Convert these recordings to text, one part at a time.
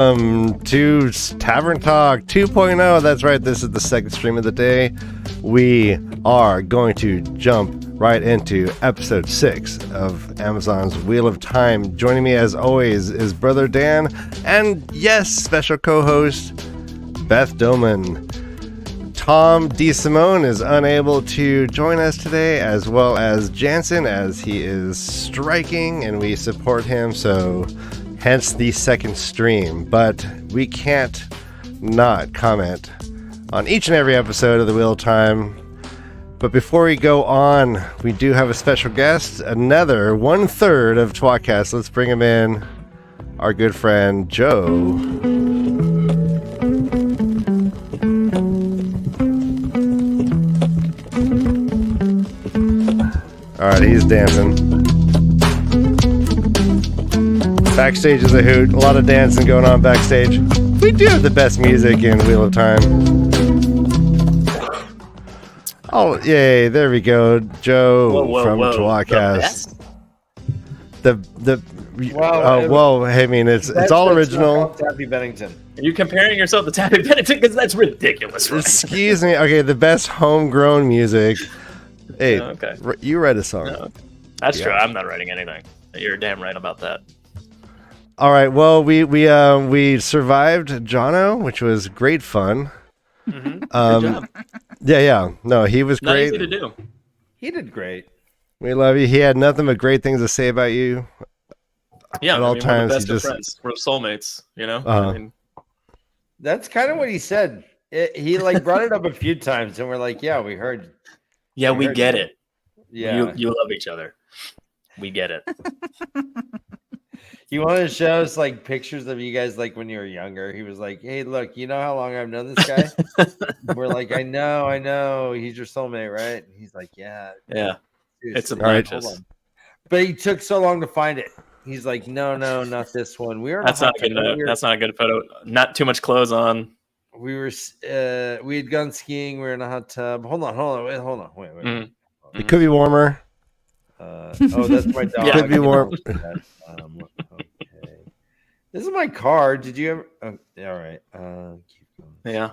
To Tavern Talk 2.0. That's right, this is the second stream of the day. We are going to jump right into episode 6 of Amazon's Wheel of Time. Joining me as always is Brother Dan and, yes, special co-host Beth Doman. Tom DeSimone is unable to join us today, as well as Jansen, as he is striking, and we support him, so hence the second stream. But we can't not comment on each and every episode of the Wheel of Time. But before we go on, we do have a special guest, another 1/3 of TWACast. Let's bring him in, our good friend Joe. Alright, he's dancing. Backstage is a hoot. A lot of dancing going on backstage. We do have the best music in Wheel of Time. Oh, yay. There we go. Joe from TWACast. I mean, it's all original. Tappy Bennington. Are you comparing yourself to Tappy Bennington? Because that's ridiculous. Right? Excuse me. Okay, the best homegrown music. Hey, okay. You read a song. No, that's true. I'm not writing anything. You're damn right about that. All right. Well, we survived Jono, which was great fun. Mm-hmm. Good job. Yeah. No, he was Not great. easy to do. He did great. We love you. He had nothing but great things to say about you. Yeah, at all times. We're the best of friends. We're soulmates. You know. Uh-huh. I mean, that's kind of what he said. He brought it up a few times, and we're like, "Yeah, we heard." yeah, we get it. Yeah, you love each other. We get it. You wanted to show us pictures of you guys when you were younger. He was like, "Hey, look, you know how long I've known this guy?" We're like, "I know. He's your soulmate, right?" And he's like, "Yeah, Yeah, dude, it's obnoxious." But he took so long to find it. He's like, "No, not this one. We were. That's not good. That's not a good photo. Not too much clothes on. We were. We had gone skiing. We were in a hot tub. Hold on. Wait. Mm. It could be warmer. Oh, that's my dog. It could be warm. Okay. This is my car. Did you ever? All right. Keep going. Yeah,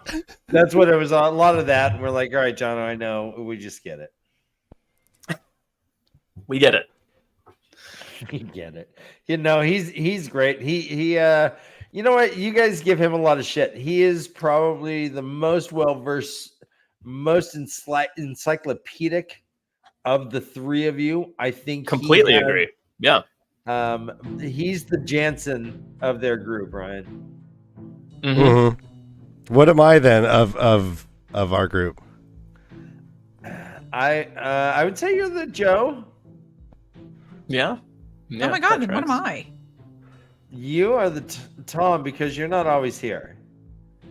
That's what it was. A lot of that. And we're like, all right, John, I know. We just get it. we get it. We get it. He's great. He you know what? You guys give him a lot of shit. He is probably the most well-versed, most encyclopedic of the three of you. I think Completely agree. Yeah. He's the Jansen of their group, Ryan. Mm-hmm. Mm-hmm. What am I then of our group? I would say you're the Joe. Yeah. Oh my God! Then what am I? You are the Tom because you're not always here.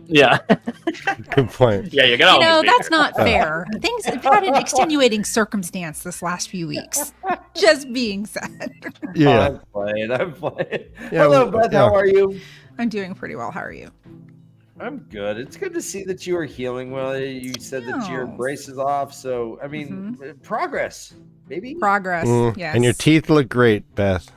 Yeah. Good point. Yeah, you got. That's not fair. Things have had an extenuating circumstance this last few weeks. Just being said. Yeah. I'm playing. Yeah, Hello, Beth. yeah. How are you? I'm doing pretty well. How are you? I'm good. It's good to see that you are healing well. You said that your Yes. brace is off, so I mean, progress, maybe. Progress. Yes. And your teeth look great, Beth.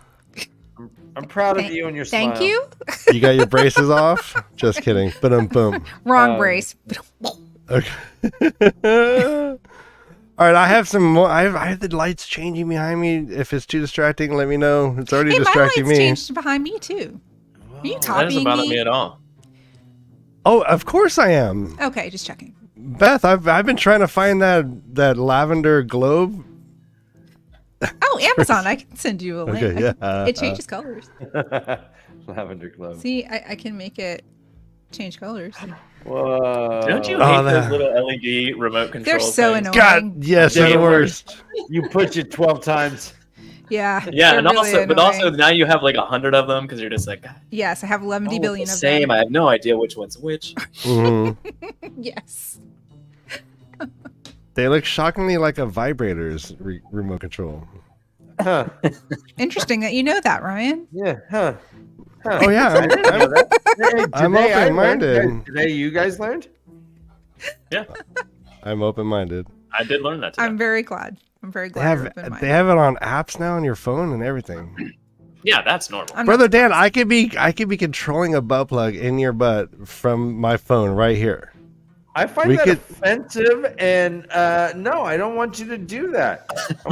I'm proud of you and your smile. Thank you. You got your braces off? Just kidding. Boom. Wrong brace. Okay. All right, I have some more. I have the lights changing behind me. If it's too distracting, let me know. It's already distracting my lights me. changed behind me too. Are you That copying doesn't bother me? me at all. Oh, of course I am. Okay, just checking. Beth, I've been trying to find that lavender globe. Oh, Amazon! I can send you a link. Okay, yeah. It changes colors. Lavender glove. See, I can make it change colors. Whoa. Don't you Oh, hate that- those little LED remote control? They're so things? annoying. God, yes, they're the worst. You push it 12 times. Yeah. Yeah, they're and really also annoying. now you have 100 of them because you're just like, Yes, I have 11 oh, billion the of same. them. I have no idea which one's which. Mhm. Yes. They look shockingly like a vibrator's remote control. Huh. Interesting that you know that, Ryan. Yeah. Huh. Oh yeah, I'm open-minded. Today you guys learned? Yeah, I'm open-minded. I did learn that today. I'm very glad. I'm very They glad. you're have open-minded. they have it on apps now on your phone and everything. Yeah, that's normal. I'm Brother not Dan, I could be controlling a butt plug in your butt from my phone right here. I find We that could- offensive, and no, I don't want you to do that.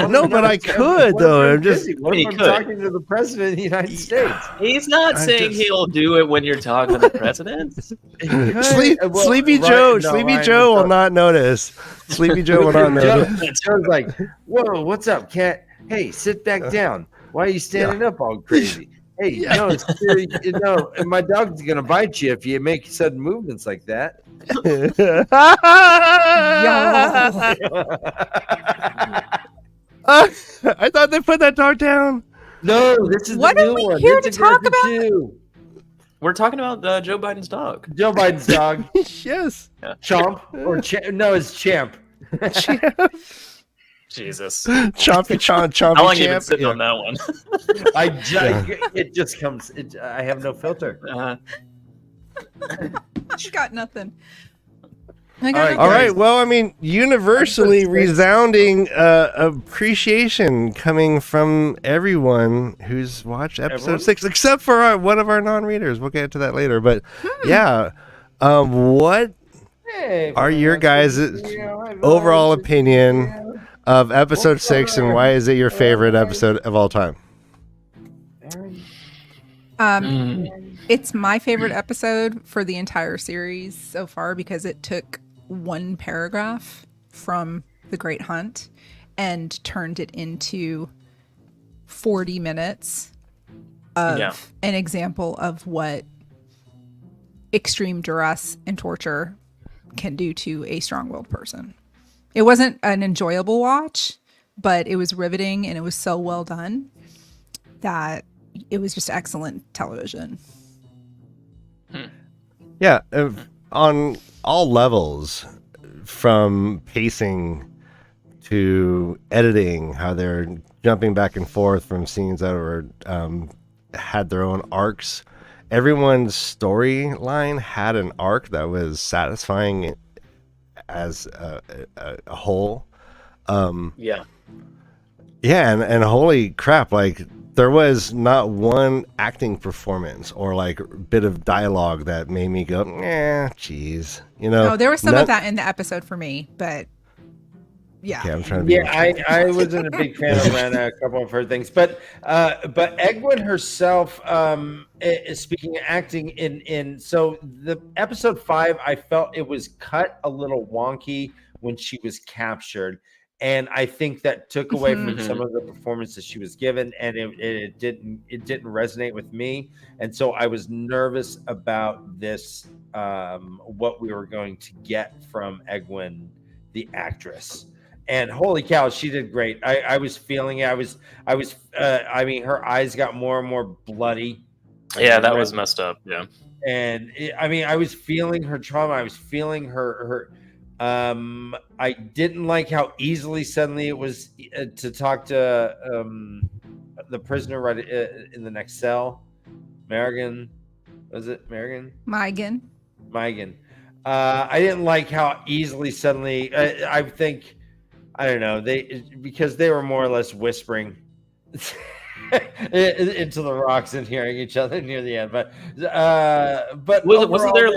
No, but I could, though. I'm just- What if He I'm could. talking to the president of the United States? He's not I saying just- he'll do it when you're talking to the president. Sleepy Joe will not notice. Sleepy Joe will not notice. Joe's like, whoa, what's up, cat? Hey, sit back down. Why are you standing up all crazy? Hey, no, it's no, my dog's gonna bite you if you make sudden movements like that. I thought they put that dog down. No, this is What the are new we one. here It's to talk aggressive about? too. We're talking about Joe Biden's dog. Joe Biden's dog, Yes. Chomp, or no, it's Champ. Jesus. Chompy chompy How long you been champ. sitting Yeah. on that one? It just comes. I have no filter. I got nothing. All All right. Well, I mean, universally Episode 6. resounding appreciation coming from everyone who's watched episode Everyone? 6, except for one of our non-readers. We'll get to that later. But yeah, what Hey, are your guys' overall opinion of episode 6, and why is it your favorite episode of all time? It's my favorite episode for the entire series so far because it took one paragraph from The Great Hunt and turned it into 40 minutes of an example of what extreme duress and torture can do to a strong-willed person. It wasn't an enjoyable watch, but it was riveting and it was so well done that it was just excellent television. Yeah, on all levels, from pacing to editing, how they're jumping back and forth from scenes that were had their own arcs. Everyone's storyline had an arc that was satisfying as a whole. Yeah. Yeah, and holy crap, like there was not one acting performance or like bit of dialogue that made me go, geez, you know. No, there was some of that in the episode for me, but yeah. Okay, I'm trying to be I wasn't a big fan of a couple of her things, but Egwene herself, is speaking of acting in so the episode 5, I felt it was cut a little wonky when she was captured. And I think that took away from some of the performances she was given, and it didn't resonate with me. And so I was nervous about this, what we were going to get from Egwene, the actress. And holy cow, she did great. I was feeling it. I mean, her eyes got more and more bloody. Yeah, that was messed up. Yeah. And I was feeling her trauma. I was feeling her. I didn't like how easily suddenly it was to talk to the prisoner right in the next cell. Marigan, was it Marigan? Migan. I didn't like how easily suddenly. I think, I don't know, because they were more or less whispering into the rocks and hearing each other near the end. But wasn't there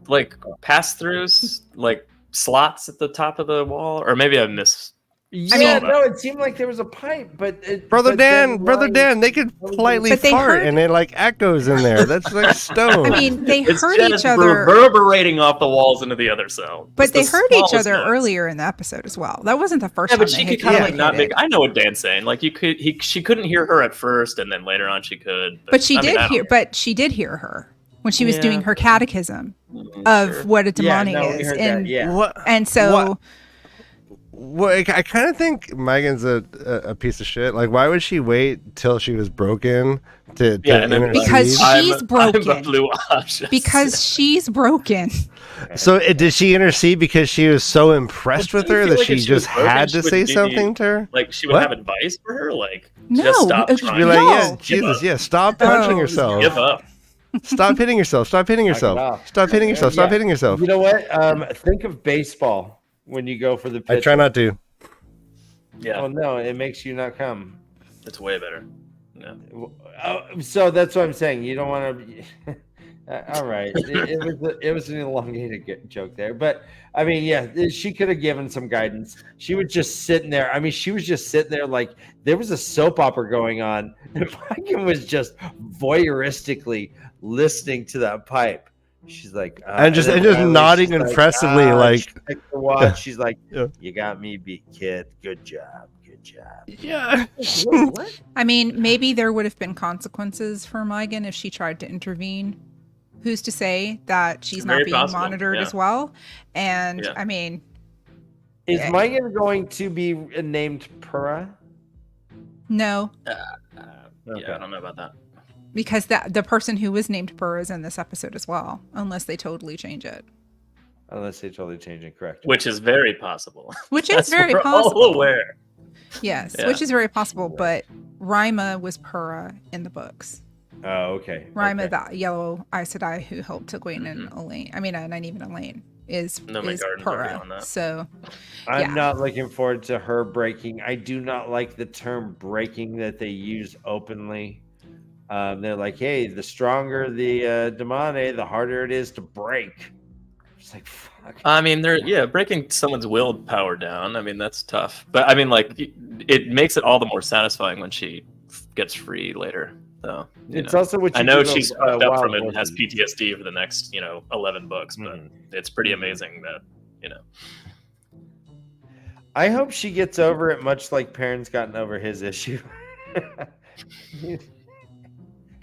like pass-throughs, like slots at the top of the wall, or maybe I missed? Yeah, no, it seemed like there was a pipe, but Brother Dan, they could politely But they fart heard- and it like echoes in there. That's like stone. I mean, they It's heard just each other, reverberating off the walls into the other cell. but It's they the heard each smallest other noise. earlier in the episode as well. That wasn't the first Yeah, time but she they could had kind of like not communicated. make. I know what Dan's saying. Like she couldn't hear her at first, and then later on she could. But she I mean, did I don't- hear. But she did hear her when she was Yeah. doing her catechism of Sure. what a demonic Yeah, no, we is, heard and that, yeah. What? and so Well, I kind of think Megan's a piece of shit. Like, why would she wait till she was broken to and then intercede? Because I'm- she's I'm broken. a blue Ash. because she's broken. So did she intercede because she was so impressed Well, with do you her feel that like she if she just was broken, had she to say would be- something to her? Like she would What? have advice for her, like No, just stop it's- trying. Be like, No. yeah, Jesus, yeah, stop punching No. yourself. Give up. Stop hitting yourself. Stop hitting yourself. off. Stop hitting yourself. Stop Yeah. hitting yourself. You know what? Think of baseball when you go for the pitch. I try not to. Yeah, Oh no, it makes you not come. it's way better. No. So that's what I'm saying. You don't want to. All right, it was an elongated joke there, but I mean, yeah, she could have given some guidance. She was just sitting there. I mean, she was just sitting there like there was a soap opera going on, and Megan was just voyeuristically listening to that pipe. She's like, and just nodding impressively, like the watch. She's like, Yeah. "You got me beat, kid. Good job, good job." yeah. What? I mean, maybe there would have been consequences for Megan if she tried to intervene. Who's to say that she's Very not being possible, monitored yeah. as well? And Yeah. I mean, Is Megan going to be named Pura? no, Okay. Yeah, I don't know about that. because the person who was named Burr is in this episode as well, unless they totally change it. Unless they totally change it, correct? Which is very possible. Which is very we're possible. all aware. Yes, Yeah. which is very possible. But Rima was Pura in the books. Oh, okay. Rima, okay. the yellow Aes Sedai who helped Egwene and Elaine. I mean, and even Elaine is No, my is garden's already Pura. on that. So I'm yeah. not looking forward to her breaking. I do not like the term breaking that they use openly. They're like, hey, the stronger the Damane, the harder it is to break. It's like, fuck. I mean, breaking someone's willpower down. I mean, that's tough. But I mean, like, it makes it all the more satisfying when she gets free later. So It's also what you I know do to, she's fucked up wild from it and has horses. PTSD for the next 11 books, but it's pretty amazing that I hope she gets over it, much like Perrin's gotten over his issue.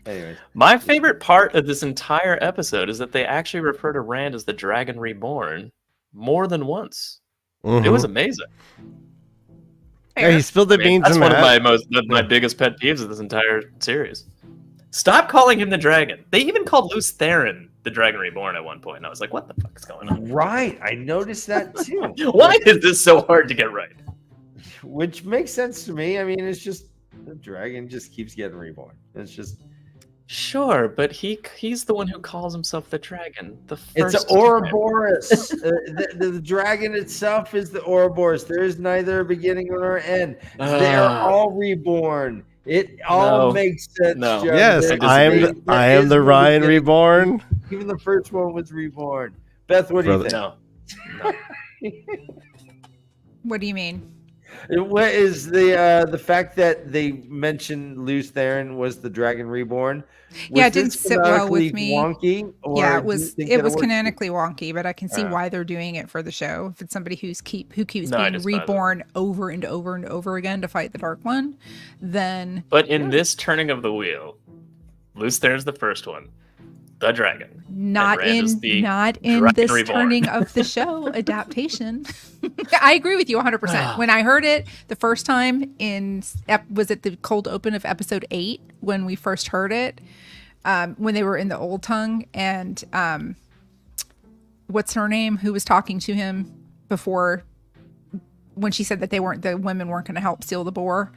Anyways, My favorite part of this entire episode is that they actually refer to Rand as the Dragon Reborn more than once. Mhm. It was amazing. Yeah, he spilled the beans That's in one that. of my biggest pet peeves of this entire series. Stop calling him the dragon. They even called Luce Theron the Dragon Reborn at one point, and I was like, "What the fuck is going on?" right. I noticed that too. Why is this so hard to get right? Which makes sense to me. I mean, it's just the dragon just keeps getting reborn. It's just Sure, but he's the one who calls himself the dragon. it's an Ouroboros. The dragon itself is the Ouroboros. There is neither a beginning nor an end. They're all reborn. It all makes sense. No. Joe. Yes, There- I am the no Ryan beginning. Reborn. Even the first one was reborn. Beth, what do you think? No. What do you mean? What is the fact that they mentioned Luce Theron was the Dragon Reborn? Yeah, this it didn't sit well with canonically me. Wonky, or Yeah, do you it think that was works? canonically wonky, but I can see Ah. why they're doing it for the show. If it's somebody who keeps No, I being just find it- reborn over and over and over again to fight the Dark One, then But in this turning of the wheel, Luce Theron's the first one, the dragon. not Rand is the in Dragon this Reborn. turning of the show adaptation. I agree with you 100%. When I heard it the first time was it the cold open of episode 8 when we first heard it, when they were in the Old Tongue, and what's her name who was talking to him before when she said that the women weren't going to help seal the boar,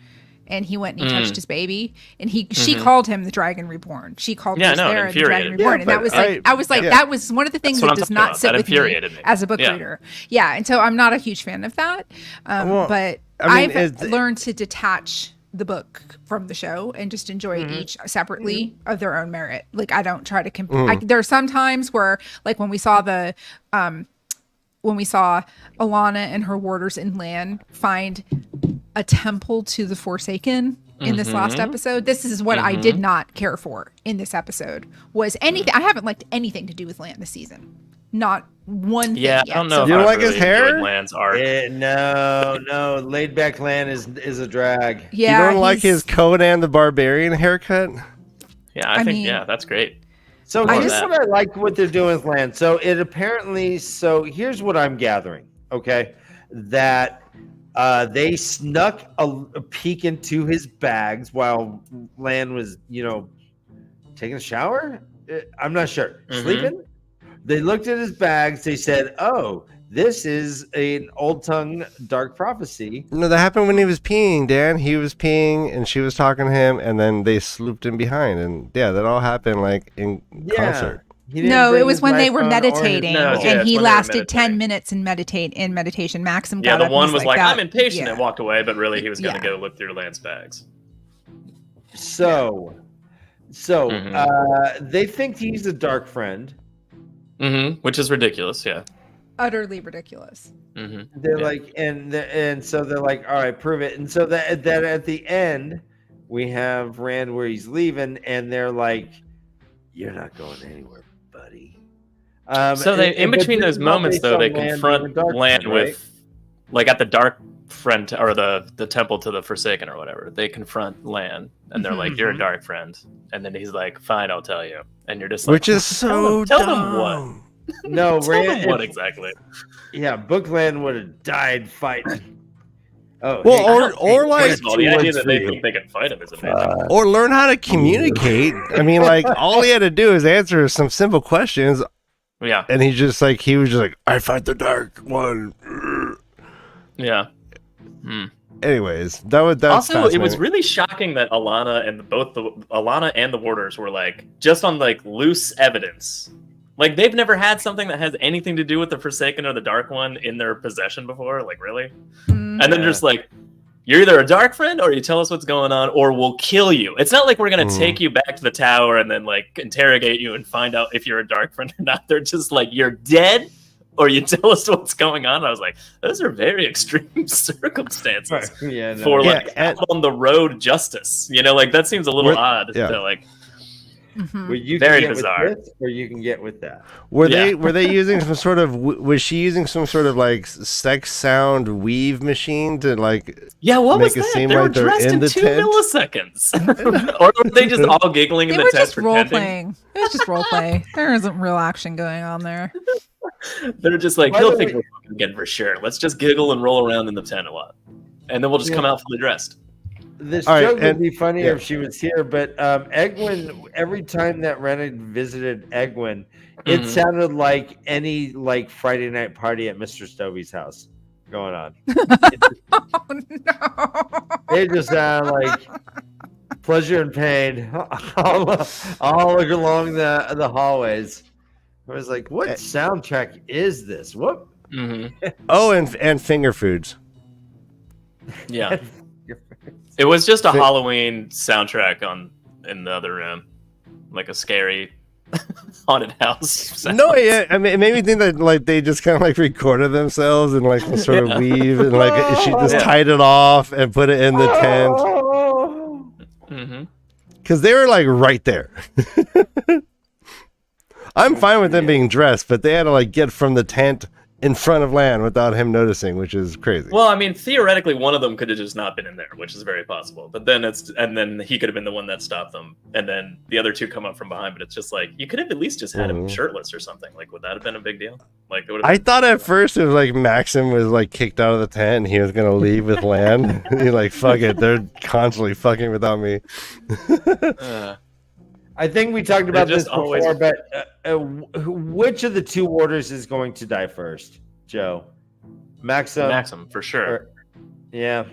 and he went and he touched his baby, and she called him the Dragon Reborn. She called Yeah, Luce no, it Theron the Dragon infuriated. Reborn, Yeah, and that but was like I was like yeah. that was one of the things That's what that I'm does talking not about. sit That with me infuriated me. as a book Yeah. reader. Yeah, and so I'm not a huge fan of that. Well, But I mean, I've learned to detach the book from the show and just enjoy each separately of their own merit. Like I don't try to compare. There are some times where, like when we saw Alana and her warders in Lan find a temple to the Forsaken in this last episode. This is what I did not care for in this episode. Was anything I haven't liked anything to do with Lan this season. Not one thing Yeah, yet. I don't know. So if You don't I like his really hair? enjoyed Lan's art. No. Laid back land is a drag. yeah, You don't like he's- his Conan the Barbarian haircut? Yeah, I I think mean- that's great. So I here's just- what I like what they're doing with Land. So here's what I'm gathering. Okay, that they snuck a peek into his bags while Land was, taking a shower. I'm not sure. Sleeping. They looked at his bags. They said, "Oh, this is an Old Tongue dark prophecy." No, that happened when he was peeing, Dan. He was peeing and she was talking to him, and then they slooped in behind. And yeah, that all happened like in concert. He didn't No, bring it was his when they iPhone were or his meditating, No, yeah, and it's he when they were lasted 10 meditating. minutes in meditation. Maxim Yeah, got the up one and was like, that. "I'm impatient," Yeah. and walked away, but really he was going to Yeah. go look through Lan's bags. So they think he's a dark friend. Which is ridiculous. Yeah. Utterly ridiculous. They're like, and so they're like, all right, prove it. And so that at the end, we have Rand where he's leaving, and they're like, you're not going anywhere, buddy. So they, in between those moments, though, they confront Lan with, like at the Dark Friend or the temple to the Forsaken or whatever. They confront Lan, and they're like, "You're a Dark Friend," and then he's like, "Fine, I'll tell you." And you're just like, which is so tell dumb. them what? No, Tell Rand. them what exactly? Yeah, Bookland would have died fighting. Oh, Well, or like, First of all, the idea that they think they can fight him is amazing. or learn how to communicate. I mean, like, all he had to do is answer some simple questions, Yeah, and he was just like, "I fight the Dark One." yeah. Anyways, that's Also, it was really shocking that Alana and the Warders were like just on like loose evidence. Like they've never had something that has anything to do with the Forsaken or the Dark One in their possession before. Like really, and then just like, you're either a Dark Friend or you tell us what's going on, or we'll kill you. It's not like we're gonna take you back to the tower and then like interrogate you and find out if you're a Dark Friend or not. They're just like, you're dead, or you tell us what's going on. And I was like, those are very extreme circumstances for like out on the road justice. You know, like that seems a little odd. Yeah. To, like, well, you very can get bizarre. with this, or you can get with that. Were they using some sort of? Was she using some sort of like sex sound weave machine to like? Yeah, what make was it that? seem They were like they're dressed in in the 2 tent? milliseconds, or were they just all giggling in They the were tent just role pretending? playing. It was just role play. There isn't real action going on there. They're just like, By he'll the think way- we're fucking good for sure. Let's just giggle and roll around in the tent a lot, and then we'll just come out fully dressed. This All right, joke would and- be funnier if she was here, but Egwin, every time that Renard visited Egwin, it sounded like any like Friday night party at Mr. Stovey's house going on. Oh no! It just sounded like pleasure and pain all along the hallways. I was like, what soundtrack is this? What? Oh, and finger foods. Yeah, it was just a Halloween soundtrack in the other room, like a scary haunted house. sound. No, yeah, I mean, it made me think that like they just kind of like recorded themselves and like some sort of weave, and like she just tied it off and put it in the tent because they were like right there. I'm fine with them being dressed, but they had to like get from the tent in front of Lan without him noticing, which is crazy. Well, I mean, theoretically, one of them could have just not been in there, which is very possible. But then then he could have been the one that stopped them, and then the other two come up from behind. But it's just like you could have at least just had him shirtless or something. Like, would that have been a big deal? Like, it would have I thought at first it was like Maxim was like kicked out of the tent and he was gonna leave with Lan. He's like, "Fuck it, they're constantly fucking without me." I think we talked about this always- before, but which of the two warders is going to die first, Joe? Maxim for sure. Yeah.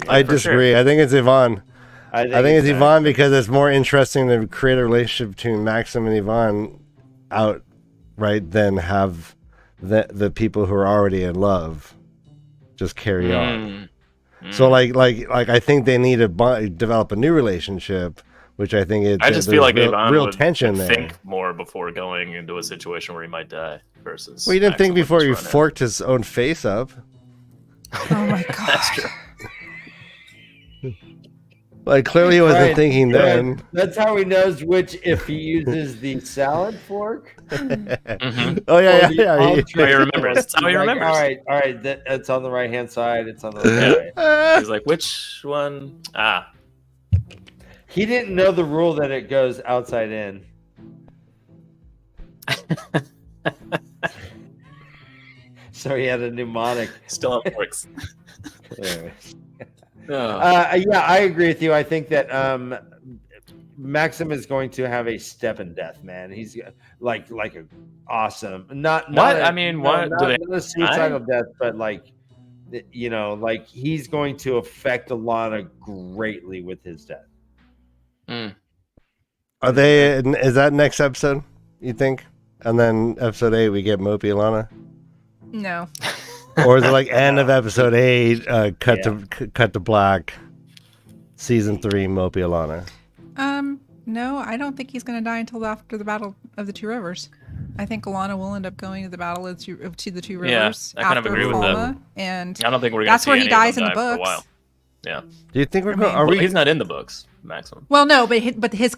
I for disagree. sure. I think it's Yvonne. I think it's Maxim. Yvonne because it's more interesting to create a relationship between Maxim and Yvonne outright than have the people who are already in love just carry on. So like I think they need to develop a new relationship, which I think I just feel like Yvonne real would tension there. think more before going into a situation where he might die versus. Well, you didn't think Maxim would before just you run in. forked his own face up. Oh my god! That's true. Like clearly he wasn't Right. thinking then. That's how he knows which if he uses the salad fork. Oh yeah. He remembers. That's how he Like, remembers. all right. It's on the right hand side. It's on the left side. He's like, which one? He didn't know the rule that it goes outside in. So he had a mnemonic. Still on works. Anyway. Oh. Yeah, I agree with you. I think that Maxim is going to have a step in death, man. He's like a awesome. Not What? a- I mean, no, what? Not, Do they not a suicidal death, but like he's going to affect Alana greatly with his death. Are they? Is that next episode? You think? And then episode 8 we get Mopey Alana, No. or is it like end of episode 8? Cut to black. Season 3, Mopey Alana. No, I don't think he's going to die until after the Battle of the Two Rivers. I think Alana will end up going to the Battle of to the Two Rivers I kind of after agree with Falma, and I don't think we're going to that's see where he any of dies them in the die for a books. while. Yeah. Do you think we're going? Well, he's not in the books, Maximum. Well, no, but his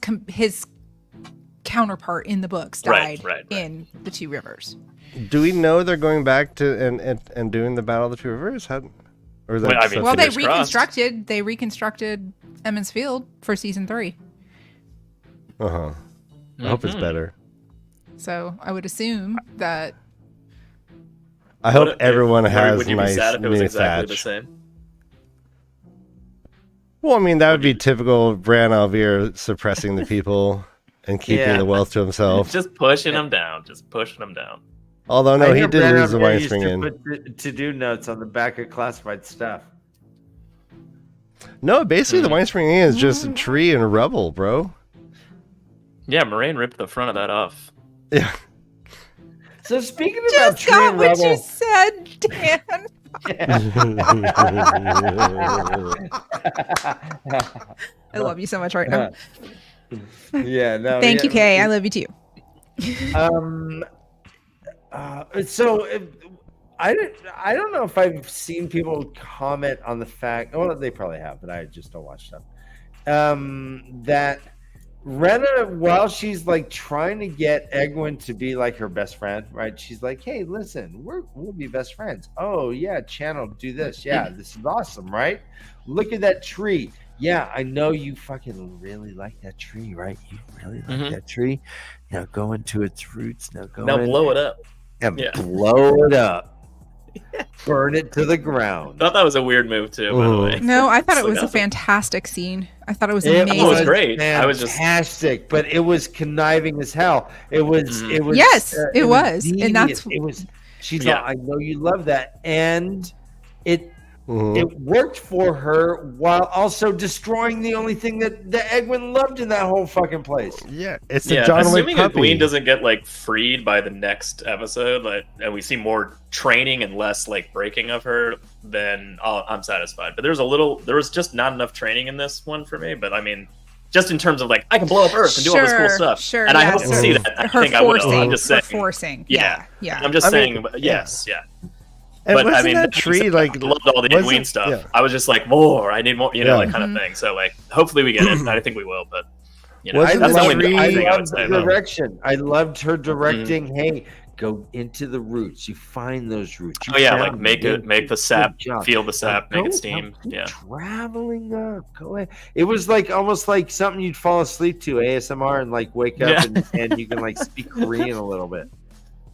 counterpart in the books died Right. in the Two Rivers. Do we know they're going back to and doing the Battle of the Two Rivers? Or is that Well, I mean, Well, they fingers crossed. reconstructed Emmons Field for season 3. I hope it's Mhm. better. So I would assume that. I hope Would- everyone would- has would you be nice sad if it was new exactly thatch. the same? Well, I mean, that would be typical Bran Alvear suppressing the people and keeping Yeah. the wealth to himself. Just pushing them down. Although, no, I he hear did Brad lose the Alvear wine used string to in. put to-do notes on the back of classified stuff. No, basically, the wine spring in is just a tree and rubble, bro. Yeah, Moraine ripped the front of that off. Yeah. So speaking about Just tree got and what you rubble, said, Dan. I love you so much right now. yeah, no. Thank you, yeah. Kay. I love you too. So I don't know if I've seen people comment on the fact. Well, they probably have, but I just don't watch them. That Rena, while she's like trying to get Egwene to be like her best friend, right? She's like, "Hey, listen, we'll be best friends. Oh yeah, Channel, do this. Yeah, this is awesome, right? Look at that tree. Yeah, I know you fucking really like that tree, right? You really like that tree. Now go into its roots. Now go. Now in blow it up. and Yeah. blow it up. Burn it to the ground." Thought that was a weird move too, by the way. No, I thought it So was a awesome. fantastic scene. I thought it was It amazing. was great. I was just- fantastic, but it was conniving as hell. It was. It was. Yes, it was. And devious. that's- It was. She's Yeah. like, I know you love that, and it Mhm. it worked for her while also destroying the only thing that Egwene loved in that whole fucking place. Yeah, it's the Yeah, John Wick assuming puppy. Queen doesn't get like freed by the next episode, like, and we see more training and less like breaking of her, then I'm satisfied. But there was just not enough training in this one for me. But I mean, just in terms of like I can blow up Earth and do all this cool stuff, Sure, and I yeah, hope to so see that. I her think I will. forcing, I'm just saying. her forcing. Yeah. Yeah. I'm just I saying. mean, Yes, yeah. And But I wasn't mean, that tree like I loved all the wasn't- Egwene stuff. yeah. I was just like, more. I need more. You know, Yeah. like kind of thing. So like, hopefully we get it. I think we will. But you know, Wasn't that's the the only tree- thing I would loved say. the About it. direction. I loved her directing. Hey, go into the roots. You find those roots. You Oh yeah, found like them. make Good the sap, job. feel the sap, Now make it go, steam. now keep Yeah. traveling up. Go ahead. It was like almost like something you'd fall asleep to ASMR and like wake up Yeah. and you can like speak Korean a little bit.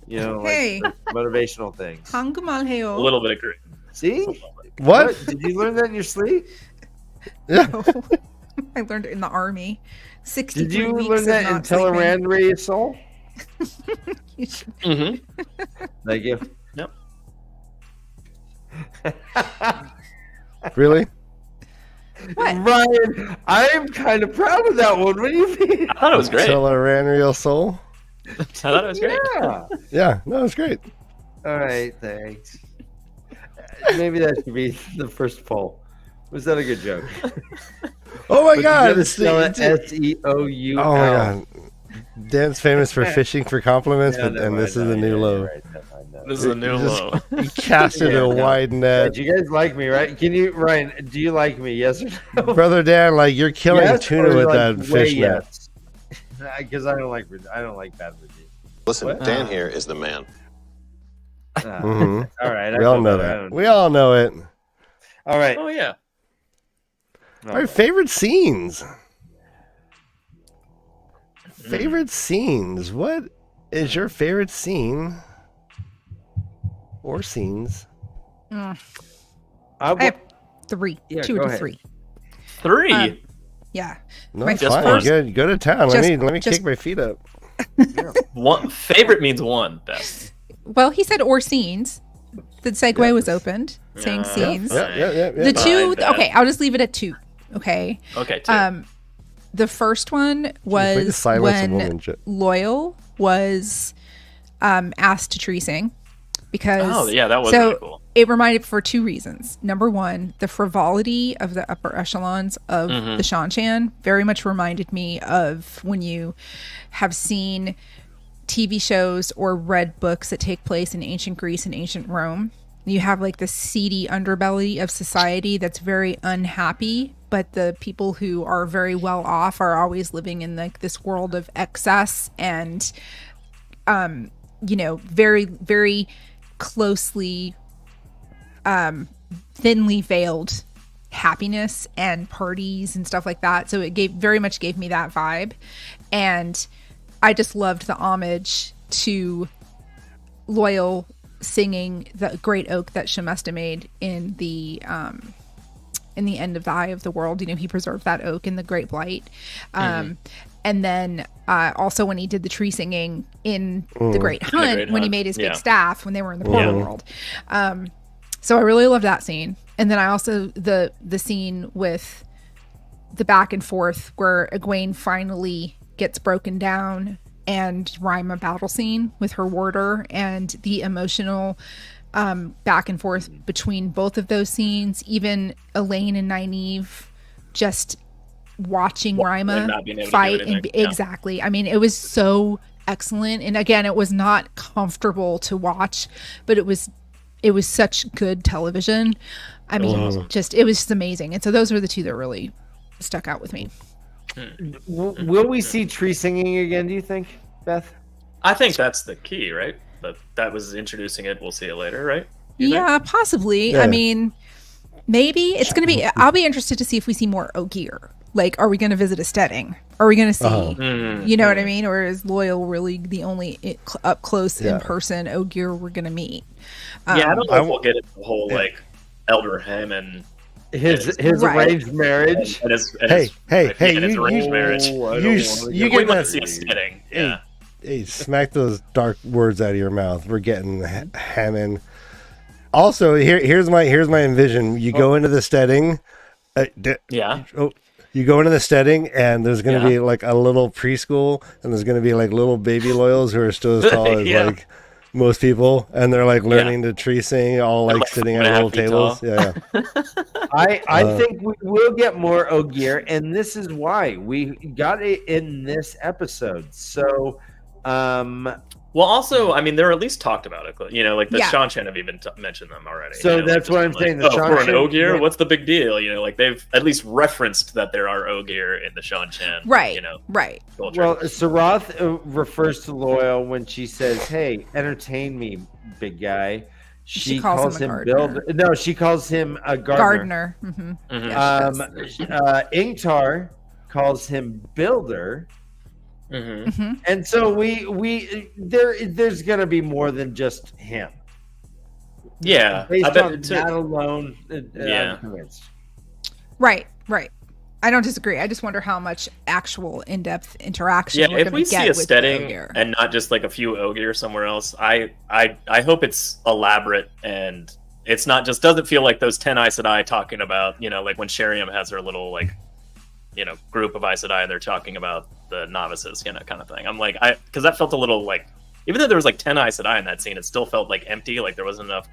You know, like Hey. motivational things. A Hangumalheo. little bit of Korean. See? What? Did you learn that in your sleep? Yeah. I learned it in the army. 63 Did you weeks learn of that in not sleeping. Telerandra's Soul? Mm-hmm. Thank you. Yep. Really? What? Ryan, I'm kind of proud of that one. What do you mean? I thought it was great. Teleranrial soul. I thought it was great. Yeah. Yeah, no, it's great. All right, thanks. Maybe that should be the first poll. Was that a good joke? Oh my But god! you gotta it's spell it the- SEOUL. Oh my god! Dan's famous for fishing for compliments, No, but never and this mind. is a No, new yeah, low. you're right. Never mind, no. This is a new Just- low. He casted Yeah, a no. wide net. Do you guys like me, right? Can you, Ryan? Do you like me? Yes or no? Brother Dan, like you're killing Yes, tuna or with like that way fish net. yes? Because I don't like bad reviews. Listen, What? Dan here is the man. Mhm. All right, I We all feel know better. I that. don't- We all know it. All right. Oh yeah. All Our right. favorite scenes. Mm. Favorite scenes. What is your favorite scene or scenes? Mm, I I have 3. Yeah, 2 go to ahead. 3. 3. Yeah. No, My it's just fine. first- Go to town. just- let me just- kick my feet up. One favorite means one. Best. Well, he said or scenes. The segue was opened, saying Yeah. scenes. Yeah. The Fine, two, bet. okay, I'll just leave it at 2. Okay. Okay. 2. The first one Way to was silence a when woman, J- Loyal was asked to tree sing because Oh, yeah, that was so really cool. it reminded for two reasons. Number one, the frivolity of the upper echelons of the Shanchan very much reminded me of when you have seen TV shows or read books that take place in ancient Greece and ancient Rome. You have like the seedy underbelly of society that's very unhappy, but the people who are very well off are always living in like this world of excess and, very, very closely, thinly veiled happiness and parties and stuff like that. So it very much gave me that vibe. And I just loved the homage to Loyal singing the great oak that Shemesta made in the end of the Eye of the World. He preserved that oak in the Great Blight. And then also when he did the tree singing in the Great Hunt, when he made his big staff when they were in the portal world. So I really loved that scene. And then I also the scene with the back and forth where Egwene finally gets broken down, and Rima battle scene with her warder, and the emotional back and forth between both of those scenes. Even Elaine and Nynaeve just watching Rima fight exactly. I mean, it was so excellent. And again, it was not comfortable to watch, but it was such good television. I mean, it was just amazing. And so those were the two that really stuck out with me. Will we see tree singing again, do you think, Beth? I think that's the key, right? But that was introducing it. We'll see it later, right? Yeah, possibly. Yeah. I mean, maybe it's going to be... I'll be interested to see if we see more Ogier. Like, are we going to visit a Steading? Are we going to see... You know what I mean? Or is Loyal really the only up-close, in-person Ogier we're going to meet? I don't know if we'll get into the whole, like, Elder Him his arranged marriage. And his arranged marriage. You get to see a Steading. Yeah. Hey, smack those dark words out of your mouth. We're getting Hammond. Also, here's my envision. You go into the Steading. You go into the Steading, and there's going to be like a little preschool, and there's going to be like little baby Loyals who are still as tall as like most people, and they're like learning to tree sing, all like sitting at little tables. I think we will get more Ogier, and this is why we got it in this episode. So, well, also, I mean, they're at least talked about it. Like the Shanchan have even mentioned them already. So that's what I'm saying. Like, for an Ogier, what's the big deal? Like they've at least referenced that there are Ogier in the Shanchan. Right. Right. Culture. Well, Sarath refers to Loyal when she says, "Hey, entertain me, big guy." She calls him Builder. No, she calls him a gardener. Ingtar calls him Builder. And so there's gonna be more than just him. Yeah, based on that alone. I'm convinced. Right. I don't disagree. I just wonder how much actual in-depth interaction. Yeah, if we see a Steading and not just like a few Ogier somewhere else, I hope it's elaborate and it's not just doesn't feel like those 10 Aes Sedai talking about like when Sheriam has her little like group of Aes Sedai and they're talking about the novices, kind of thing. I'm like, because that felt a little like, even though there was like 10 Aes Sedai in that scene, it still felt like empty, like there wasn't enough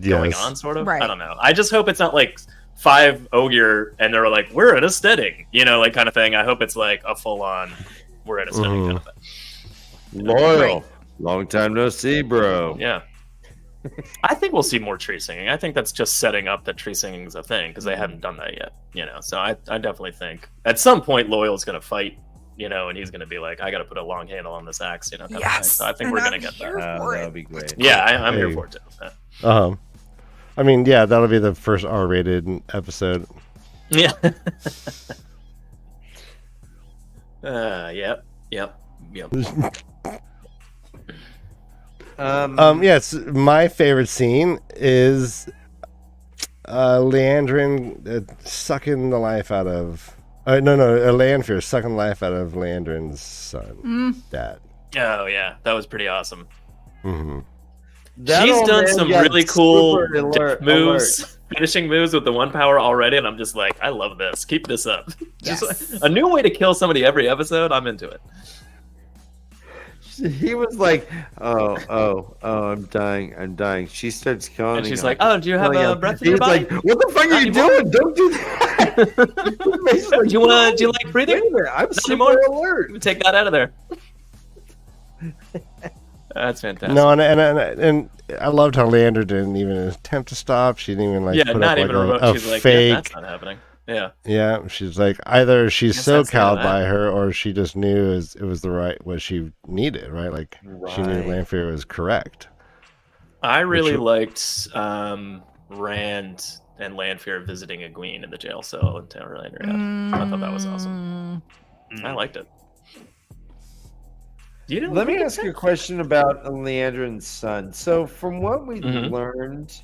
going on, sort of. Right. I don't know. I just hope it's not like 5 Ogier and they're like, we're in a Steading, like kind of thing. I hope it's like a full-on, we're in a Steading kind of thing. Loyal. Long time no see, bro. Yeah. I think we'll see more tree singing. I think that's just setting up that tree singing is a thing because they haven't done that yet, So I definitely think at some point Loyal's going to fight, and he's going to be like, I got to put a long handle on this axe, kind of thing. So I think we're going to get that. That would be great. Yeah, I'm here for it too. I mean, that'll be the first R-rated episode. Yeah. Yep. Yes, my favorite scene is Leandrin sucking the life out of Lanfear sucking the life out of Leandrin's son, dad. Oh yeah, that was pretty awesome. She's done some really cool moves, finishing moves with the 1 power already, and I'm just like, I love this. Keep this up. Just a new way to kill somebody every episode. I'm into it. He was like, oh, I'm dying. She starts calling. And she's like, "Oh, do you have a breath in your He's body? like, what the fuck are you doing? Don't do that. Do you like breathing? Wait a minute, I'm super anymore? alert. Take that out of there." That's fantastic. No, and I loved how Leandra didn't even attempt to stop. She didn't even Yeah, put not up even like remote. a She's like, fake. "Yeah, that's not happening." Yeah. Yeah, she's like either she's Guess so that's the end of cowed that. by her, or she just knew it was the right what she needed, right? Like she knew Right. Lanfear was correct. I really Which- liked Rand and Lanfear visiting Egwene in the jail cell in TAVERN. I thought that was awesome. I liked it. You didn't Let me like it, ask Sam? you a question about Leandrin's son. So, from what we learned,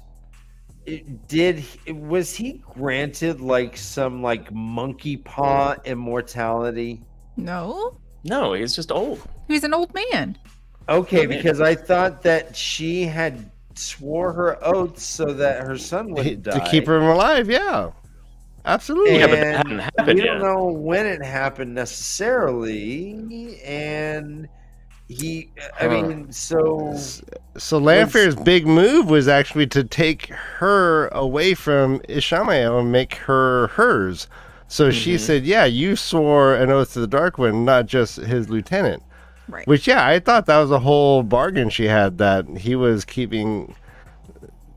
was he granted like some like monkey paw immortality? No, No, he's just old. he's an old man. Okay, Okay. because I thought that she had swore her oaths so that her son wouldn't die. To keep him alive, yeah. Absolutely. Yeah, but that And hadn't happened we don't yet. know when it happened necessarily, and I mean, so So Lanfear's big move was actually to take her away from Ishmael and make her hers. So she said, yeah, you swore an oath to the Dark One, not just his lieutenant. Right. Which, yeah, I thought that was a whole bargain she had, that he was keeping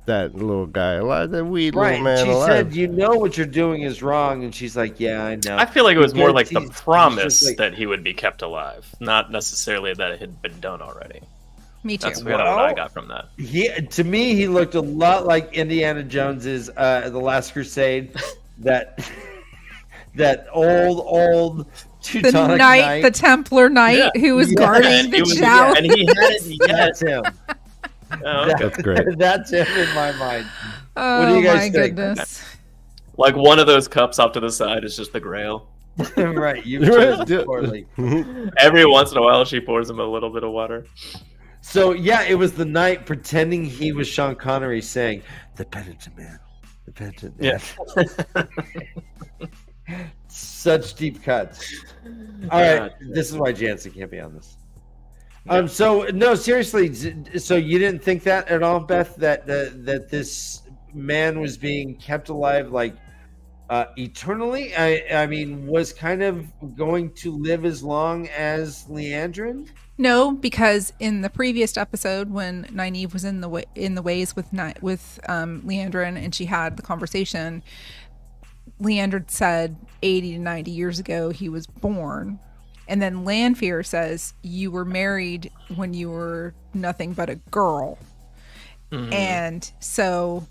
that little guy alive, that wee little right. man She alive. said, "You know what you're doing is wrong," and she's like, "Yeah, I know." I feel like it was more Because like the he's promise just like- that he would be kept alive, not necessarily that it had been done already. Me too. That's kind of what I got from that. To me, he looked a lot like Indiana Jones's The Last Crusade. That old Teutonic The knight. the Templar knight who was guarding the It was- chalice. and he had it. That's him. Oh, okay. That's great. That's him in my mind. Oh do you guys my think? goodness. Like one of those cups off to the side is just the Grail. Right, you've Right, chosen poorly. Every once in a while, she pours him a little bit of water. So yeah, it was the knight pretending he was Sean Connery saying, "The penitent man, the penitent man." Yeah. Such deep cuts. All right, this is why Jansen can't be on this. So no, seriously. So you didn't think that at all, Beth? That this man was being kept alive, like eternally? I mean, was kind of going to live as long as Leandrin? No, because in the previous episode, when Nynaeve was in the ways with Leandrin, and she had the conversation, Leandrin said 80 to 90 years ago he was born, and then Lanfear says you were married when you were nothing but a girl, and so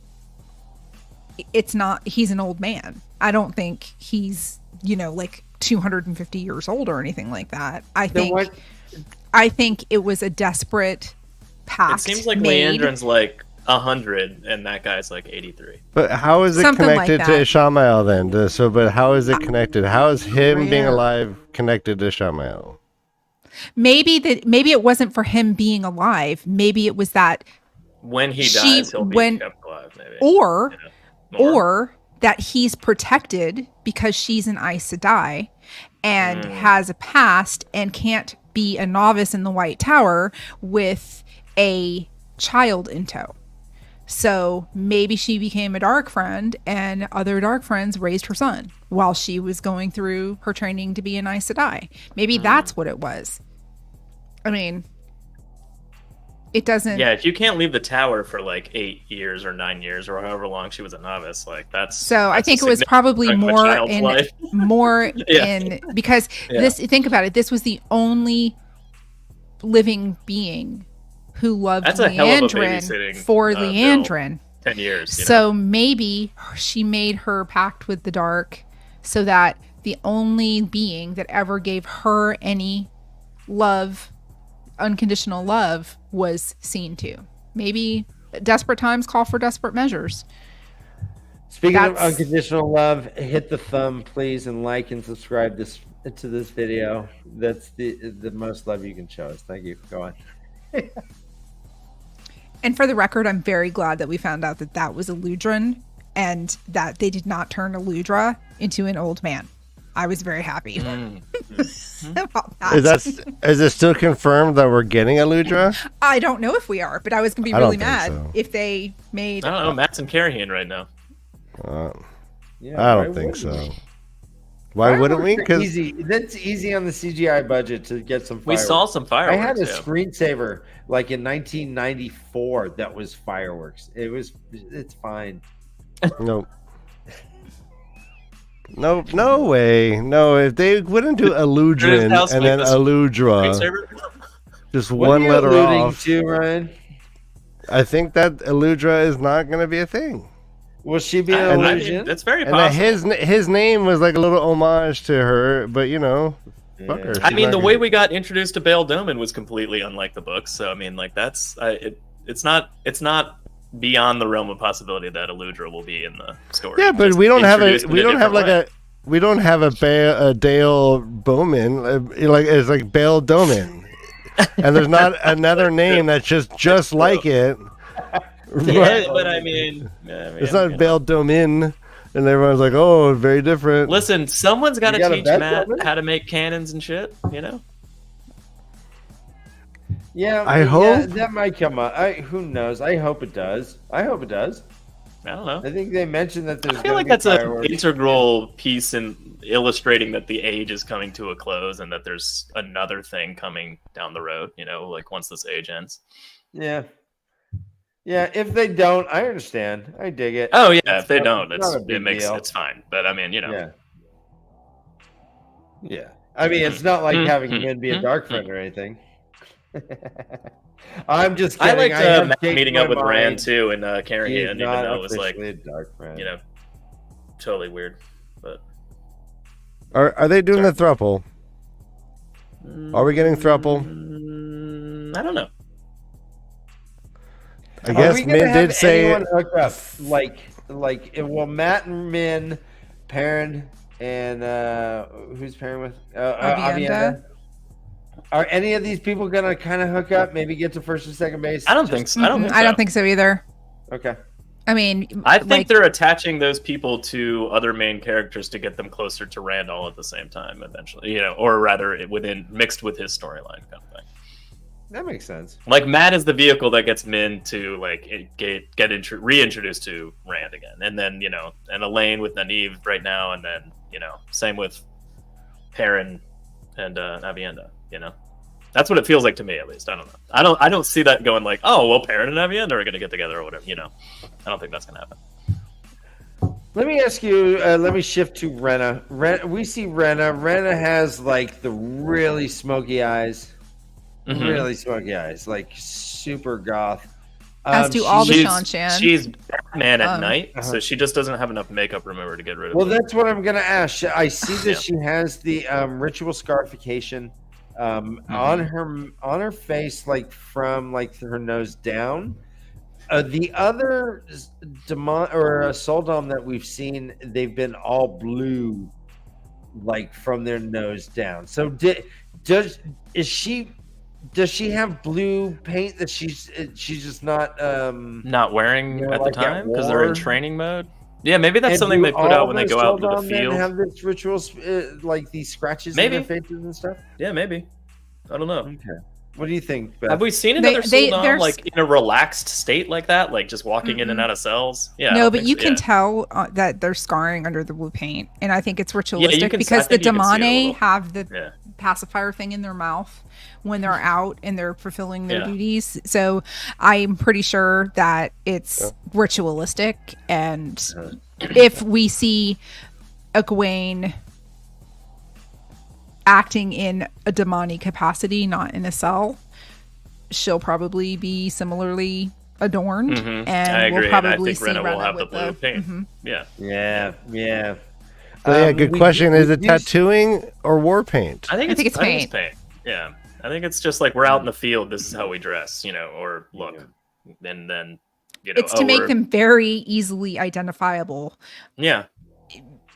it's not. He's an old man. I don't think he's like 250 years old or anything like that. I think it was a desperate pact. It seems like made. Leandrin's like 100, and that guy's like 83. But how is it Something like connected to that. Ishmael then? But how is it connected? How is him being alive connected to Ishmael? Maybe it wasn't for him being alive. Maybe it was that, When he She- dies, he'll be when- kept alive, maybe. or More. that he's protected because she's an Aes Sedai and has a past and can't be a novice in the White Tower with a child in tow. So maybe she became a dark friend and other dark friends raised her son while she was going through her training to be an Aes Sedai. Maybe that's what it was. I mean, it doesn't. Yeah, if you can't leave the tower for like 8 years or 9 years or however long she was a novice, like that's. So I that's a think it was significant probably chunk of a more child's in life. more Yeah. in because think about it. This was the only living being who loved That's a hell of a Leandrin babysitting, for bill. Leandrin. 10 years. You know? So maybe she made her pact with the dark so that the only being that ever gave her any love, unconditional love, was seen to. Maybe desperate times call for desperate measures. Speaking of That's- unconditional love, hit the thumb, please, and like and subscribe to this video. That's the most love you can show us. Thank you. Go on. And for the record, I'm very glad that we found out that that was Eludrin and that they did not turn Eludra into an old man. I was very happy about Is that. is it still confirmed that we're getting a Ludra? I don't know if we are, but I was going to be I don't really think mad so. if they made. I don't know. Matt's in Carrion right now. I don't think so. Why wouldn't we? Fireworks are easy. That's easy on the CGI budget to get some. We Fireworks. saw some fireworks. I had a yeah. screensaver like in 1994 that was fireworks. It's fine. Nope. Nope, no way. No, if they wouldn't do Eludrin house and like then this Eludra, Screensaver? just What one are you letter alluding off. to, Ryan? I think that Eludra is not going to be a thing. Will she be an I mean, illusion? it's very And that possible. his name was like a little homage to her, but you know, fuck her. I She's mean, not the gonna- way we got introduced to Bail Doman was completely unlike the books. So I mean, like that's it's not beyond the realm of possibility that Eludra will be in the story. Yeah, but Just we don't have introduced in different way. we don't have a Dale Bowman like it's like Bail Doman, and there's not another name that's just like it. Yeah, but I mean, It's not Bail Domin, and everyone's like, "Oh, very different." Listen, someone's got to You got a teach bet, Matt Domin? how to make cannons and shit. You know. Yeah, I hope. that might come up. Who knows? I hope it does. I hope it does. I don't know. I think they mentioned that there's. I feel like that's an integral piece in illustrating that the age is coming to a close and that there's another thing coming down the road. You know, like once this age ends. Yeah. Yeah, if they don't, I understand. I dig it. Oh yeah, It's if they not- don't, it's not a big deal. it's fine. But I mean, you know. Yeah. Yeah. I mean, it's not like having Min be a dark friend or anything. I'm just I kidding. liked have Matt changed meeting my up with Rand mind. too and He carrying is him, even not though it was like, officially a dark friend. you know, totally weird. But Are they doing the thruple? Are we getting thruple? I don't know. I guess we gonna Min have did say anyone hook up like well, Matt and Min, Perrin, and who's Perrin with Avienda. Are any of these people gonna kind of hook up? Maybe get to first and second base? I don't think so. I don't think so. I don't think so either. Okay. I mean, I think like, they're attaching those people to other main characters to get them closer to Rand all at the same time, eventually. You know, or rather, mixed with his storyline kind of thing. That makes sense. Like Matt is the vehicle that gets Min to like reintroduced to Rand again, and then you know, and Elaine with Nynaeve right now, and then you know, same with Perrin and Avienda. You know, that's what it feels like to me, at least. I don't know. I don't see that going like, oh well, Perrin and Avienda are going to get together or whatever. You know, I don't think that's going to happen. Let me ask you. Let me shift to Renna. We see Renna. Renna has like the really smoky eyes. Mhm. Really smoky eyes, like super goth. As do all the She's- Sean Shan. She's Batman at night, Uh-huh. so she just doesn't have enough makeup. Remember to get rid of. Well, it. that's what I'm gonna ask. I see that Yeah. she has the ritual scarification on her face, like from like her nose down. The other demon or soul dom that we've seen, they've been all blue, like from their nose down. So does she have blue paint that she's just not not wearing you know, at like the at time because they're in war? training mode. Yeah, maybe that's And something do they put all out when they those go out into the Soldom then field. have this rituals like these scratches Maybe. in their faces and stuff. Yeah, maybe. I don't know. Okay, what do you think, Beth? Have we seen another Soldom there's- like in a relaxed state like that, like just walking in and out of cells? Yeah. I no, don't but think you so, can yeah. tell that they're scarring under the blue paint, and I think it's ritualistic can- because I the think you can see it a Damane little. have the Yeah. pacifier thing in their mouth when they're out and they're fulfilling their Yeah. duties. So I'm pretty sure that it's ritualistic, and if we see Egwene acting in a Damani capacity, not in a cell, she'll probably be similarly adorned, Mhm. I and agree. we'll And I probably think see Renna will have the with blue paint. Mhm. Yeah. Yeah. So yeah, good question. Is it we do- tattooing or war paint? I think it's paint. paint. Yeah. I think it's just like we're out in the field. This is how we dress, you know, or look, and then you know, It's to make them very easily identifiable. Yeah.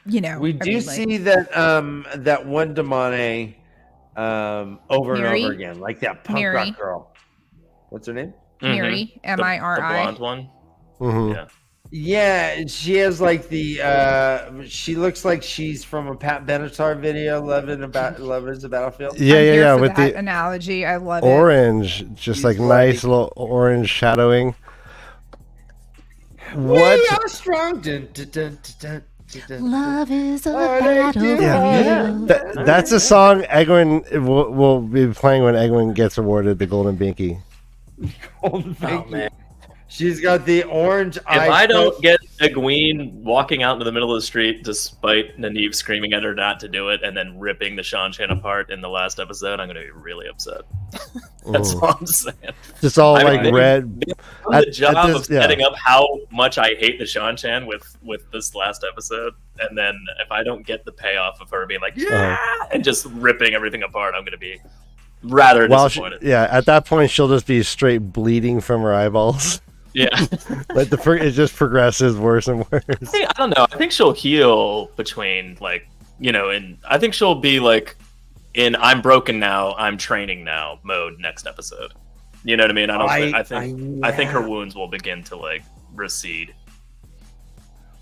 You know, We I do mean, like- see that that one Damane over Mary? and over again, like that punk Mary. rock girl. What's her name? Miri, Mhm. The Miri. blonde one. Mhm. Yeah. Yeah, she has like the she looks like she's from a Pat Benatar video, Love is a Battlefield. Yeah, I'm yeah, here yeah. for With that the analogy. I love it. orange, just He's like like- nice little orange shadowing. We What? are strong. Dun, dun, dun, dun, dun, dun. Love is a Oh, they do. battlefield. That's a song Egwin will be playing when Egwin gets awarded the Golden Binky. Oh, Oh man! she's got the orange If eye. I don't get Egwene walking out into the middle of the street despite Nynaeve screaming at her not to do it and then ripping the Shan apart in the last episode, I'm going to be really upset. That's all I'm saying. Just all I mean, like they- red. They've done At- the job at this- of setting up how much I hate the Shan with this last episode, and then if I don't get the payoff of her being like, yeah, and just ripping everything apart, I'm going to be rather Well, disappointed. at that point she'll just be straight bleeding from her eyeballs. Yeah. Like it just progresses worse and worse. I don't know. I think she'll heal between and I think she'll be like in I'm broken now, I'm training now mode next episode. You know what I mean? I think her wounds will begin to like recede.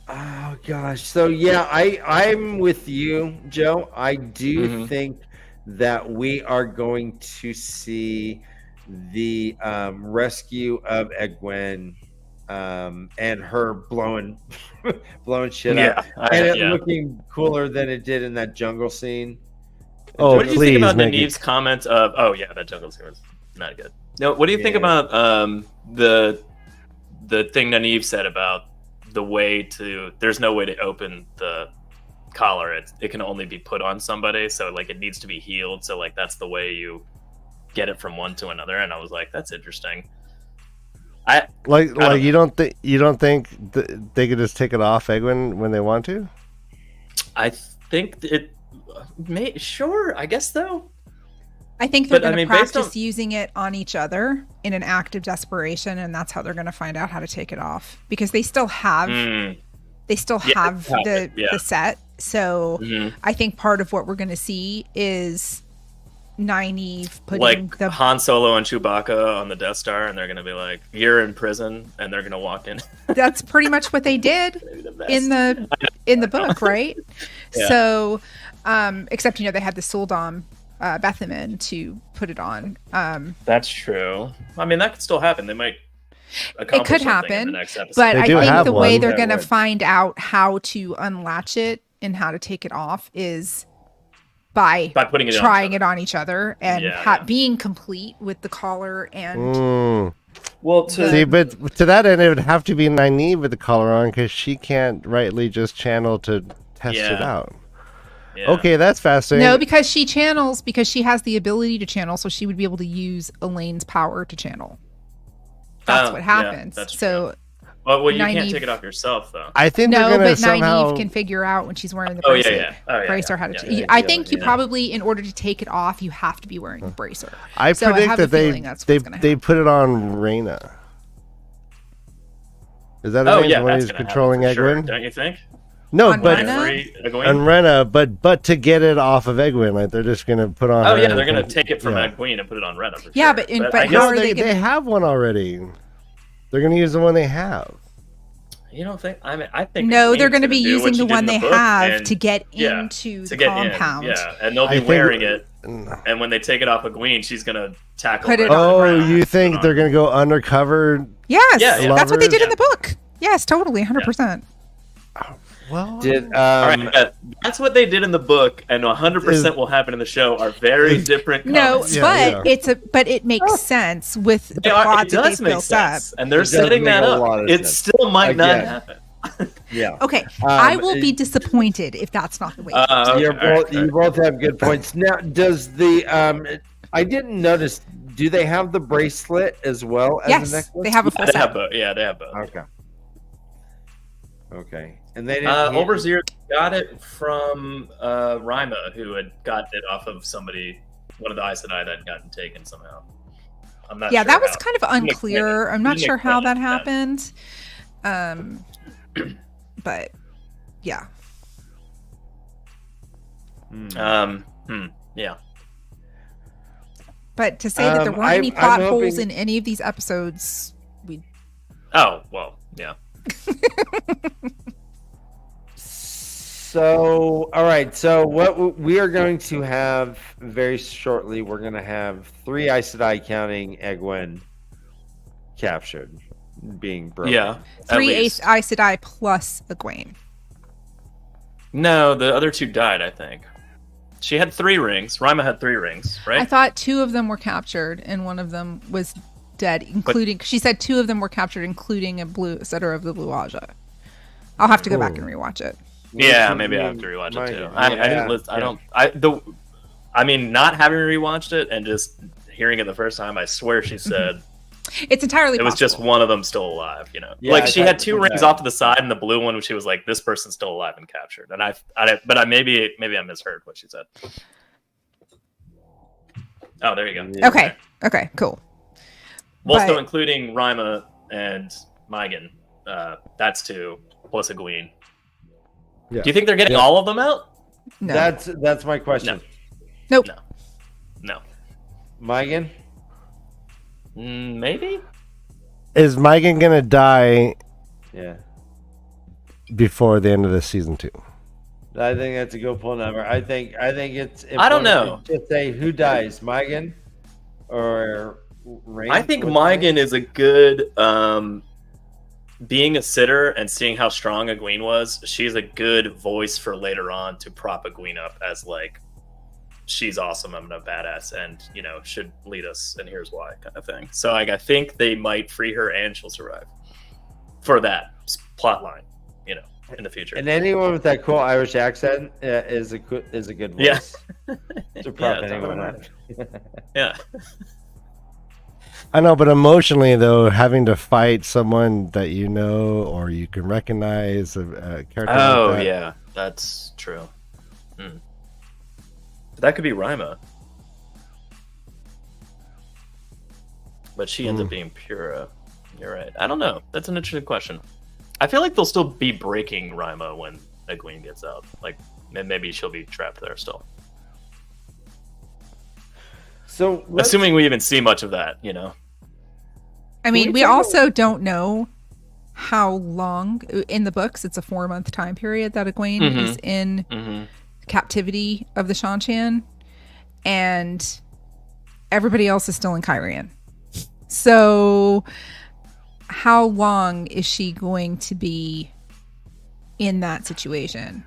Oh gosh. So yeah, I'm with you, Joe. I do Mhm. think that we are going to see the rescue of Egwene and her blowing shit up. And it looking cooler than it did in that jungle scene. Oh, What did you think please, about Maggie. Nynaeve's comment of, "Oh yeah, that jungle scene was not good"? No, what do you think about the thing Nynaeve said about there's no way to open the collar. It can only be put on somebody, so like it needs to be healed. So like that's the way you get it from one to another. And I was like, that's interesting. You don't think they could just take it off Egwin when they want to? I think it may sure. I guess though. I think they're But, I going to mean, based practice on- using it on each other in an act of desperation, and that's how they're going to find out how to take it off because they still have Mm, the set. So mhm. I think part of what we're going to see is Nynaeve putting Like the Han Solo and Chewbacca on the Death Star, and they're gonna be like, "You're in prison," and they're gonna walk in. that's pretty much what they did Maybe the best. in the book, right? Yeah. So, except they had the Suldam Bethamin to put it on. That's true. I mean, that could still happen. They might. It accomplish could something in happen, the next episode. but They I do think have the way one. they're Yeah, going to right. find out how to unlatch it and how to take it off is by putting it trying it on each other and Yeah. being complete with the collar and Mm. Well, See, but to that end, it would have to be Nynaeve with the collar on because she can't rightly just channel to test it Yeah. out. yeah. Okay, that's fascinating. no, because she has the ability to channel, so she would be able to use Elaine's power to channel. That's Oh, what yeah, happens. that's so Well, you can't Nynaeve- take it off yourself, though. I think no, they're gonna but somehow. Nynaeve can figure out when she's wearing the Oh, yeah, bracelet. yeah. Oh, yeah, bracer yeah. how to. Yeah, I yeah, think you yeah. probably, in order to take it off, you have to be wearing a bracer. I So I predict have a that feeling that's what's gonna they happen. put it on Reyna. Is that Oh his name? yeah, The one that's who's gonna controlling happen for sure, Egwin? don't you think? No, On but Reyna? Egwene? on Reyna, but to get it off of Egwin, like they're just gonna put on. Oh her yeah, and they're gonna put- take it from yeah. Egwene and put it on Rena. For Yeah, sure. but I how guess, are No, they they gonna- have one already. They're gonna use the one they have. you don't think? I mean, I think No, they're going to be using the one they have to get yeah, into to the get compound. in. Yeah, and they'll I be think- wearing it. And when they take it off Egwene, she's gonna tackle. Put it Rena. on Oh, Reyna. you think Put it they're on. gonna go undercover? Yes, Yeah, yeah. that's what they did Lovers? in the book. Yes, totally, 100%. Well, Did All right, that's what they did in the book, and 100% will happen in the show. Are very different. No, comments. Yeah, but it makes sense with the They are- plot it that does they've make built sense, up. and they're It does setting make that a lot up. of It sense. still might not Again. happen. yeah. Okay, I Um, will be disappointed if that's not the way. it is. Okay, You're all right, both, you both have good points. Now, does the I didn't notice. Do they have the bracelet as well as the Yes, necklace? they have a full They have set. both. Yeah, they have both. Okay. Okay, and they didn't. Overseer got it from Rima, who had gotten it off of somebody, one of the Aes Sedai that had gotten taken somehow. I'm not Yeah, sure that was how. kind of Didn't unclear. explain it. I'm not Didn't sure how explain that it, happened. But yeah. Yeah. But to say that there weren't any I'm plot holes hoping- in any of these episodes, we Oh well, yeah. So, all right. So, what we are going to have very shortly, we're going to have 3 Aes Sedai counting Egwene captured, being broken. Yeah. At 3 least. Aes Sedai plus Egwene. No, the other 2 died, I think. She had 3 rings. Rima had 3 rings, right? I thought 2 of them were captured and one of them was dead, including. She said 2 of them were captured, including a setter of the Blue Aja. I'll have to go back and rewatch it. Yeah, maybe I have to rewatch it too. I didn't listen. I mean, not having rewatched it and just hearing it the first time, I swear she said it's entirely. It was just one of them still alive. You know, Yeah, like she had 2 rings off to the side, and the blue one, she was like, "This person's still alive and captured." And maybe I misheard what she said. Oh, there you go. Yeah. Okay, cool. Well, still including Rima and Megan. That's 2 plus Egwene. Yeah. Do you think they're getting all of them out? No. That's my question. No. Nope. No. Megan? Maybe. Is Megan gonna die? Yeah. Before the end of this season 2. I think that's a good pull number. I think it's. I don't know. Just say who dies, Megan or Rain? I think Megan is a good. Being a sitter and seeing how strong Egwene was, she's a good voice for later on to prop Egwene up as like, she's awesome, I'm a badass, and should lead us, and here's why, kind of thing. So like, I think they might free her and she'll survive for that plot line, in the future. And anyone with that cool Irish accent is a good voice. Yeah. To prop anyone up. Yeah. I know, but emotionally, though, having to fight someone that you know or you can recognize a character. Oh, like that. Yeah, that's true. That could be Rima. But she ends up being Pura. You're right. I don't know. That's an interesting question. I feel like they'll still be breaking Rima when Egwene gets out. Like, maybe she'll be trapped there still. So, assuming we even see much of that, I mean, we also don't know how long in the books. It's a 4-month time period that Egwene is in captivity of the Shanchan, and everybody else is still in Kyrian. So, how long is she going to be in that situation?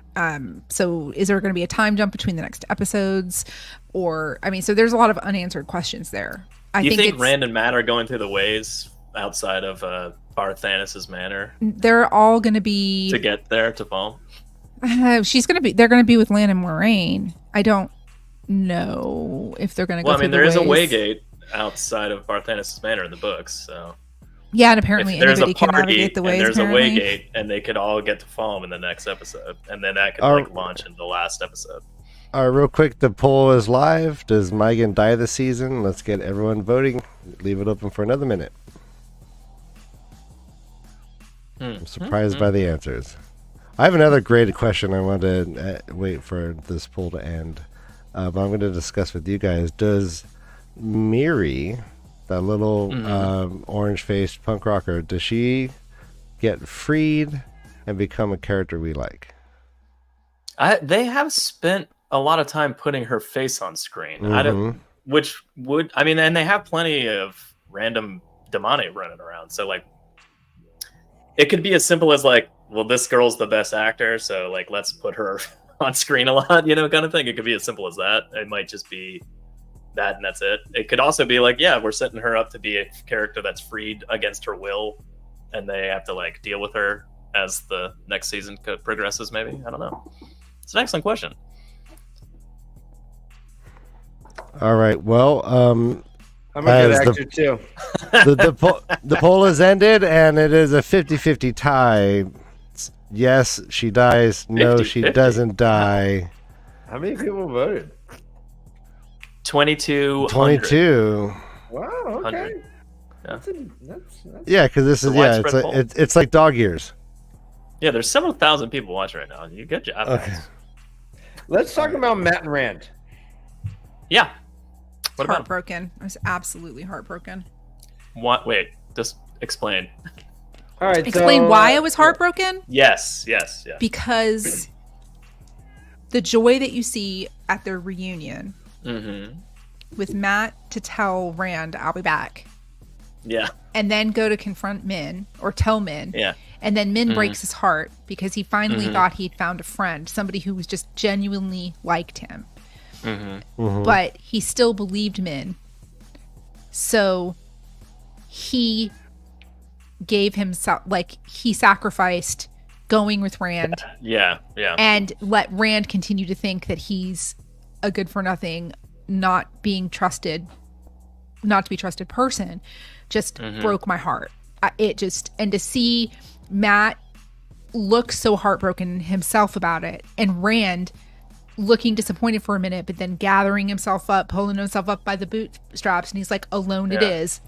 So is there going to be a time jump between the next episodes? Or, so there's a lot of unanswered questions there. Do you think Rand and Matt are going through the ways outside of Barthanes' manor? They're all going to be... To get there, to fall? They're going to be with Lan and Moraine. I don't know if they're going to go through the ways. There is a waygate outside of Barthanes' manor in the books, so... Yeah, and apparently anybody can navigate the ways. There's a waygate, and they could all get to Falm in the next episode, and then that could launch into the last episode. All right, real quick, the poll is live. Does Megan die this season? Let's get everyone voting. Leave it open for another minute. I'm surprised by the answers. I have another great question. I want to wait for this poll to end. But I'm going to discuss with you guys. Does Miri, that little orange-faced punk rocker, does she get freed and become a character we like? They have spent a lot of time putting her face on screen. And they have plenty of random Damane running around. So like, it could be as simple as like, well, this girl's the best actor, so like, let's put her on screen a lot, kind of thing. It could be as simple as that. It might just be that and that's it. It could also be like, yeah, we're setting her up to be a character that's freed against her will, and they have to like deal with her as the next season progresses. Maybe, I don't know. It's an excellent question. All right, well, I'm a good actor too. The poll has ended, and it is a 50-50 tie. Yes, she dies. No, 50-50. she doesn't die. How many people voted? 22. Wow. Okay. Yeah. Yeah, because this is it's like dog years. Yeah, there's several thousand people watching right now. You good job. Okay. Let's talk about Matt and Rand. Yeah. What about heartbroken? I was absolutely heartbroken. what? Wait, just explain. All right. Explain why I was heartbroken. Yes. Because the joy that you see at their reunion with Matt to tell Rand, I'll be back. Yeah. And then go to confront Min or tell Min. Yeah. And then Min breaks his heart because he finally thought he'd found a friend, somebody who was just genuinely liked him. But he still believed Min. So he gave himself, like, he sacrificed going with Rand. Yeah. And let Rand continue to think that he's a good for nothing, not to be trusted person, just broke my heart. And to see Matt look so heartbroken himself about it, and Rand looking disappointed for a minute, but then gathering himself up, pulling himself up by the bootstraps, and he's like, alone it is.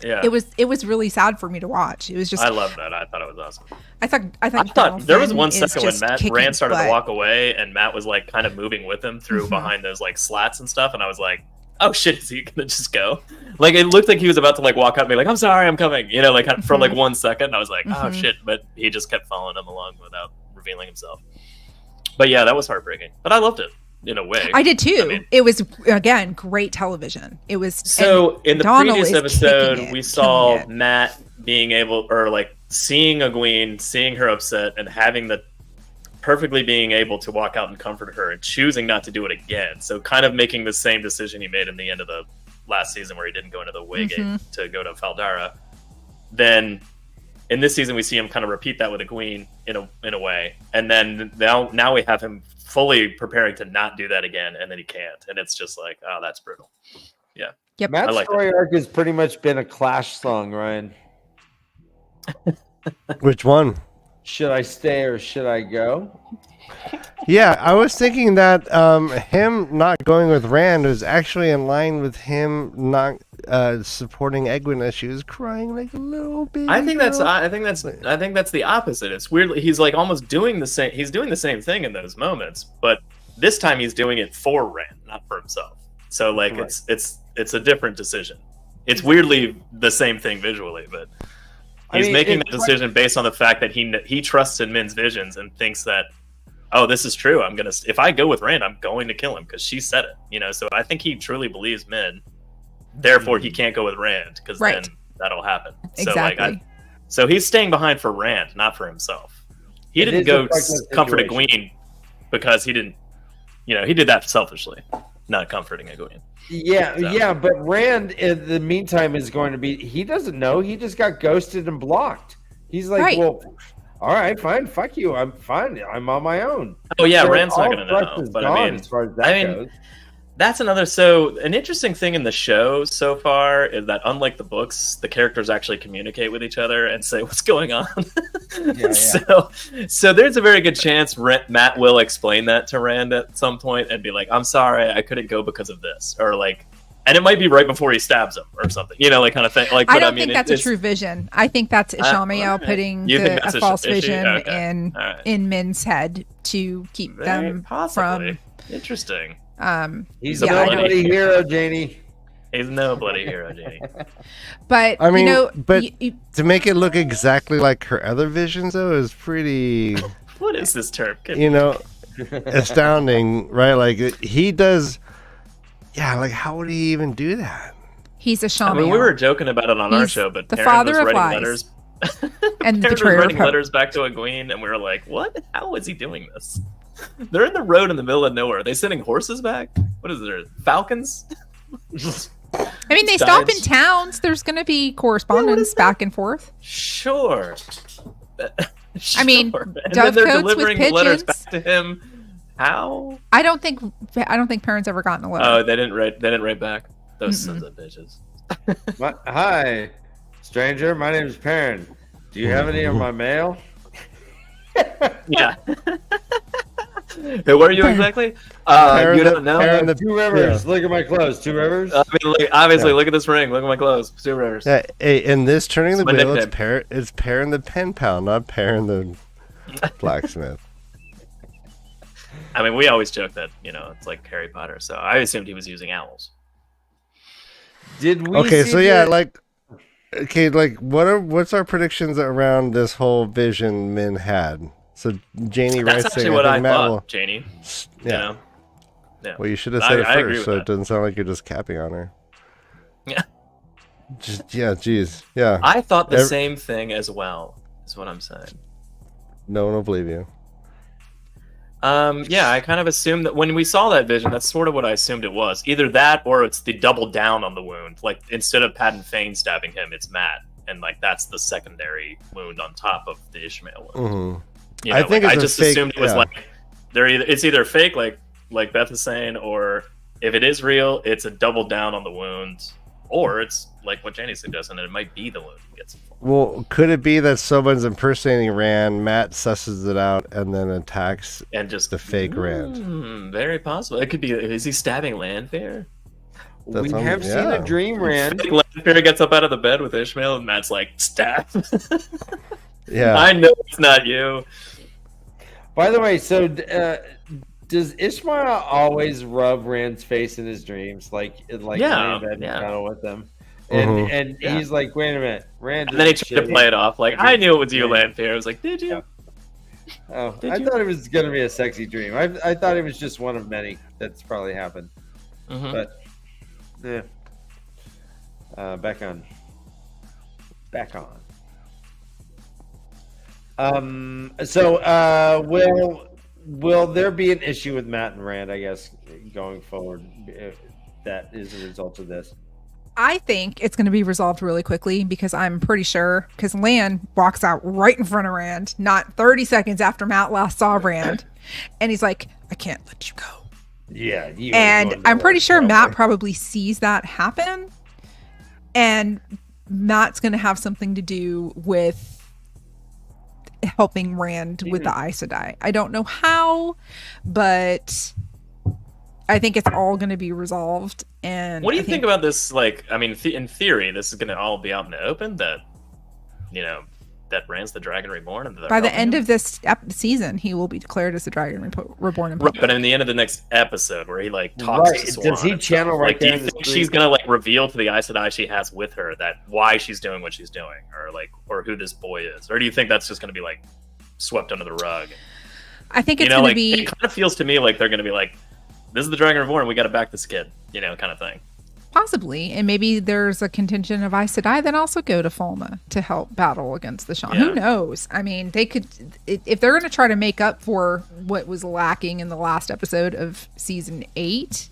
Yeah. It was really sad for me to watch. It was just, I love that. I thought it was awesome. I thought there was one second when just Rand started to walk away, and Matt was like kind of moving with him through behind those like slats and stuff, and I was like, oh shit, is he gonna just go? Like, it looked like he was about to like walk up and be like, I'm sorry, I'm coming, you know, like for like 1 second. I was like, oh shit, but he just kept following him along without revealing himself. But yeah, that was heartbreaking, but I loved it in a way. I did too. I mean, it was, again, great television. It was. So in the Donald previous episode, we saw it. Matt being able, or like seeing Egwene, seeing her upset, and having the perfectly being able to walk out and comfort her, and choosing not to do it again. So kind of making the same decision he made in the end of the last season, where he didn't go into the Waygate to go to Faldara. Then in this season, we see him kind of repeat that with Egwene in a way, and then now we have him fully preparing to not do that again, and then he can't, and it's just like, oh, that's brutal. Yeah. Yep. Matt's story arc has pretty much been a Clash song, Ryan. Which one? Should I stay or should I go? Yeah, I was thinking that him not going with Rand was actually in line with him not supporting Egwene as she was crying like a little baby. I think that's the opposite. It's weirdly, he's like almost doing the same. He's doing the same thing in those moments, but this time he's doing it for Rand, not for himself. So like it's a different decision. It's weirdly the same thing visually, but he's making the decision based on the fact that he trusts in Min's visions and thinks that, oh, this is true. If I go with Rand, I'm going to kill him because she said it. You know, so I think he truly believes Min. Therefore, he can't go with Rand because then that'll happen. Exactly. So he's staying behind for Rand, not for himself. He didn't go comfort Egwene because he didn't. You know, he did that selfishly, not comforting Egwene. Yeah, but Rand in the meantime is going to be. He doesn't know. He just got ghosted and blocked. He's like, well, all right, fine, fuck you. I'm fine. I'm on my own. Oh yeah, so Rand's not going to know. But as far as that goes. That's another. So an interesting thing in the show so far is that unlike the books, the characters actually communicate with each other and say what's going on. Yeah. So there's a very good chance Matt will explain that to Rand at some point and be like, "I'm sorry, I couldn't go because of this," or like, and it might be right before he stabs him or something, you know, like kind of thing. Like, I don't think that's a true vision. I think that's Ishmael putting a false vision in Min's head to keep them from. Interesting. He's a bloody hero, Janie. He's no bloody hero, Janie. But I mean, but to make it look exactly like her other visions, though, is pretty. What is this term? Astounding, right? Like he does. Yeah, like how would he even do that? He's a shaman. I mean, we were joking about it on our show, but the Taryn father was of writing lies. Letters. And the Taryn was betrayer writing of hope. letters back to Egwene, and we were like, "What? How is he doing this?" They're in the road in the middle of nowhere. Are they sending horses back? What is there? Falcons? I mean, they stop in towns. There's going to be correspondence back and forth. Sure. I mean, and then they're delivering the letters back to him. How? I don't think parents ever gotten a letter. Oh, they didn't write back. Those sons of bitches. Hi, stranger. My name is Perrin. Do you have any of my mail? Yeah. Who are you exactly? You don't know. 2 Rivers. Yeah. Look at my clothes. 2 Rivers. I mean, obviously, look at this ring. Look at my clothes. 2 Rivers. Yeah, in this turning the wheel, it's Perrin the pen pal, not Perrin the blacksmith. I mean, we always joke that it's like Harry Potter, so I assumed he was using owls. Did we? Okay, so yeah, like Okay, like what's our predictions around this whole vision Min had? So Janie That's writes actually saying, what I I think Matt thought, will. Janie. Yeah. You know? Yeah. Well, you should have said it I agree first, with so that. it doesn't sound like you're just capping on her. Yeah. Just geez, yeah. I thought the same thing as well, is what I'm saying. No one will believe you. Yeah, I kind of assumed that when we saw that vision, that's sort of what I assumed it was. Either that or it's the double down on the wound. Like, instead of Pat and Fane stabbing him, it's Matt. And, like, that's the secondary wound on top of the Ishmael wound. Mm-hmm. You know, I think like, it's I just fake, assumed it was, like, it's either fake, like Beth is saying, or if it is real, it's a double down on the wound. Or it's like what Janie's suggesting, and it might be the wound that gets him. Well, could it be that someone's impersonating Rand, Matt susses it out, and then attacks and just the fake Rand? Very possible. It could be. Is he stabbing Lanfear? We have seen a dream, Rand. Lanfear gets up out of the bed with Ishmael, and Matt's like, stab. Yeah. I know it's not you. By the way, so does Ishmael always rub Rand's face in his dreams, like Yeah, Rand had battle with them, and he's like, "Wait a minute, Rand." And then he tried to play it off, like, "I knew it was you, Lanfear." I was like, "Did you?" Yeah. Oh, I thought it was gonna be a sexy dream. I thought it was just one of many that's probably happened. But yeah, back on. So will there be an issue with Matt and Rand, I guess, going forward, if that is a result of this? I think it's going to be resolved really quickly because I'm pretty sure, because Lan walks out right in front of Rand, not 30 seconds after Matt last saw Rand. And he's like, I can't let you go. Yeah. And I'm pretty sure Matt probably sees that happen. And Matt's going to have something to do with helping Rand with the Aes Sedai. I don't know how, but I think it's all going to be resolved. And what do you think about this? Like, I mean, in theory, this is going to all be out in the open. That, you know, that Rand's the Dragon Reborn, and by the end of this season, he will be declared as the Dragon Reborn. Right, but in the end of the next episode, where he like talks to Swan, does he channel stuff, like, do you think she's gonna like reveal to the Aes Sedai she has with her that why she's doing what she's doing, or who this boy is, or do you think that's just gonna be like swept under the rug? I think it's gonna be. It kind of feels to me like they're gonna be like, "This is the Dragon Reborn. We got to back this kid," you know, kind of thing. Possibly, and maybe there's a contingent of Aes Sedai that also go to Fulma to help battle against the Shan. Yeah. Who knows? I mean, they could, if they're going to try to make up for what was lacking in the last episode of season 8,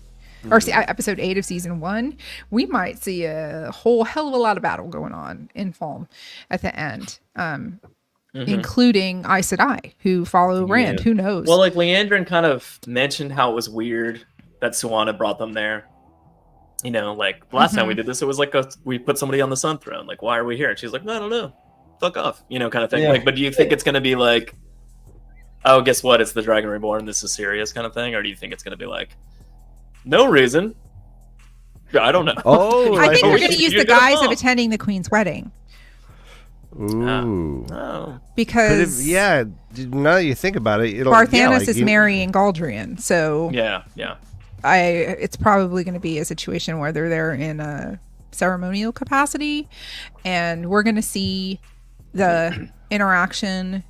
or episode 8 of season 1, we might see a whole hell of a lot of battle going on in Fulma at the end, including Aes Sedai who follow Rand. Who knows? Well, like Leandrin kind of mentioned how it was weird that Swan had brought them there. You know, like last time we did this, it was like we put somebody on the Sun Throne. Like, why are we here? And she's like, no, I don't know. Fuck off. You know, kind of thing. Yeah. Like, but do you think it's going to be like, oh, guess what? It's the Dragon Reborn. This is serious kind of thing? Or do you think it's going to be like, no reason? I don't know. Oh, I think we're going to use the guise of attending the Queen's wedding. Ooh. Because now that you think about it, Barthanes is marrying Galdrian. So yeah. It's probably going to be a situation where they're there in a ceremonial capacity, and we're going to see the interaction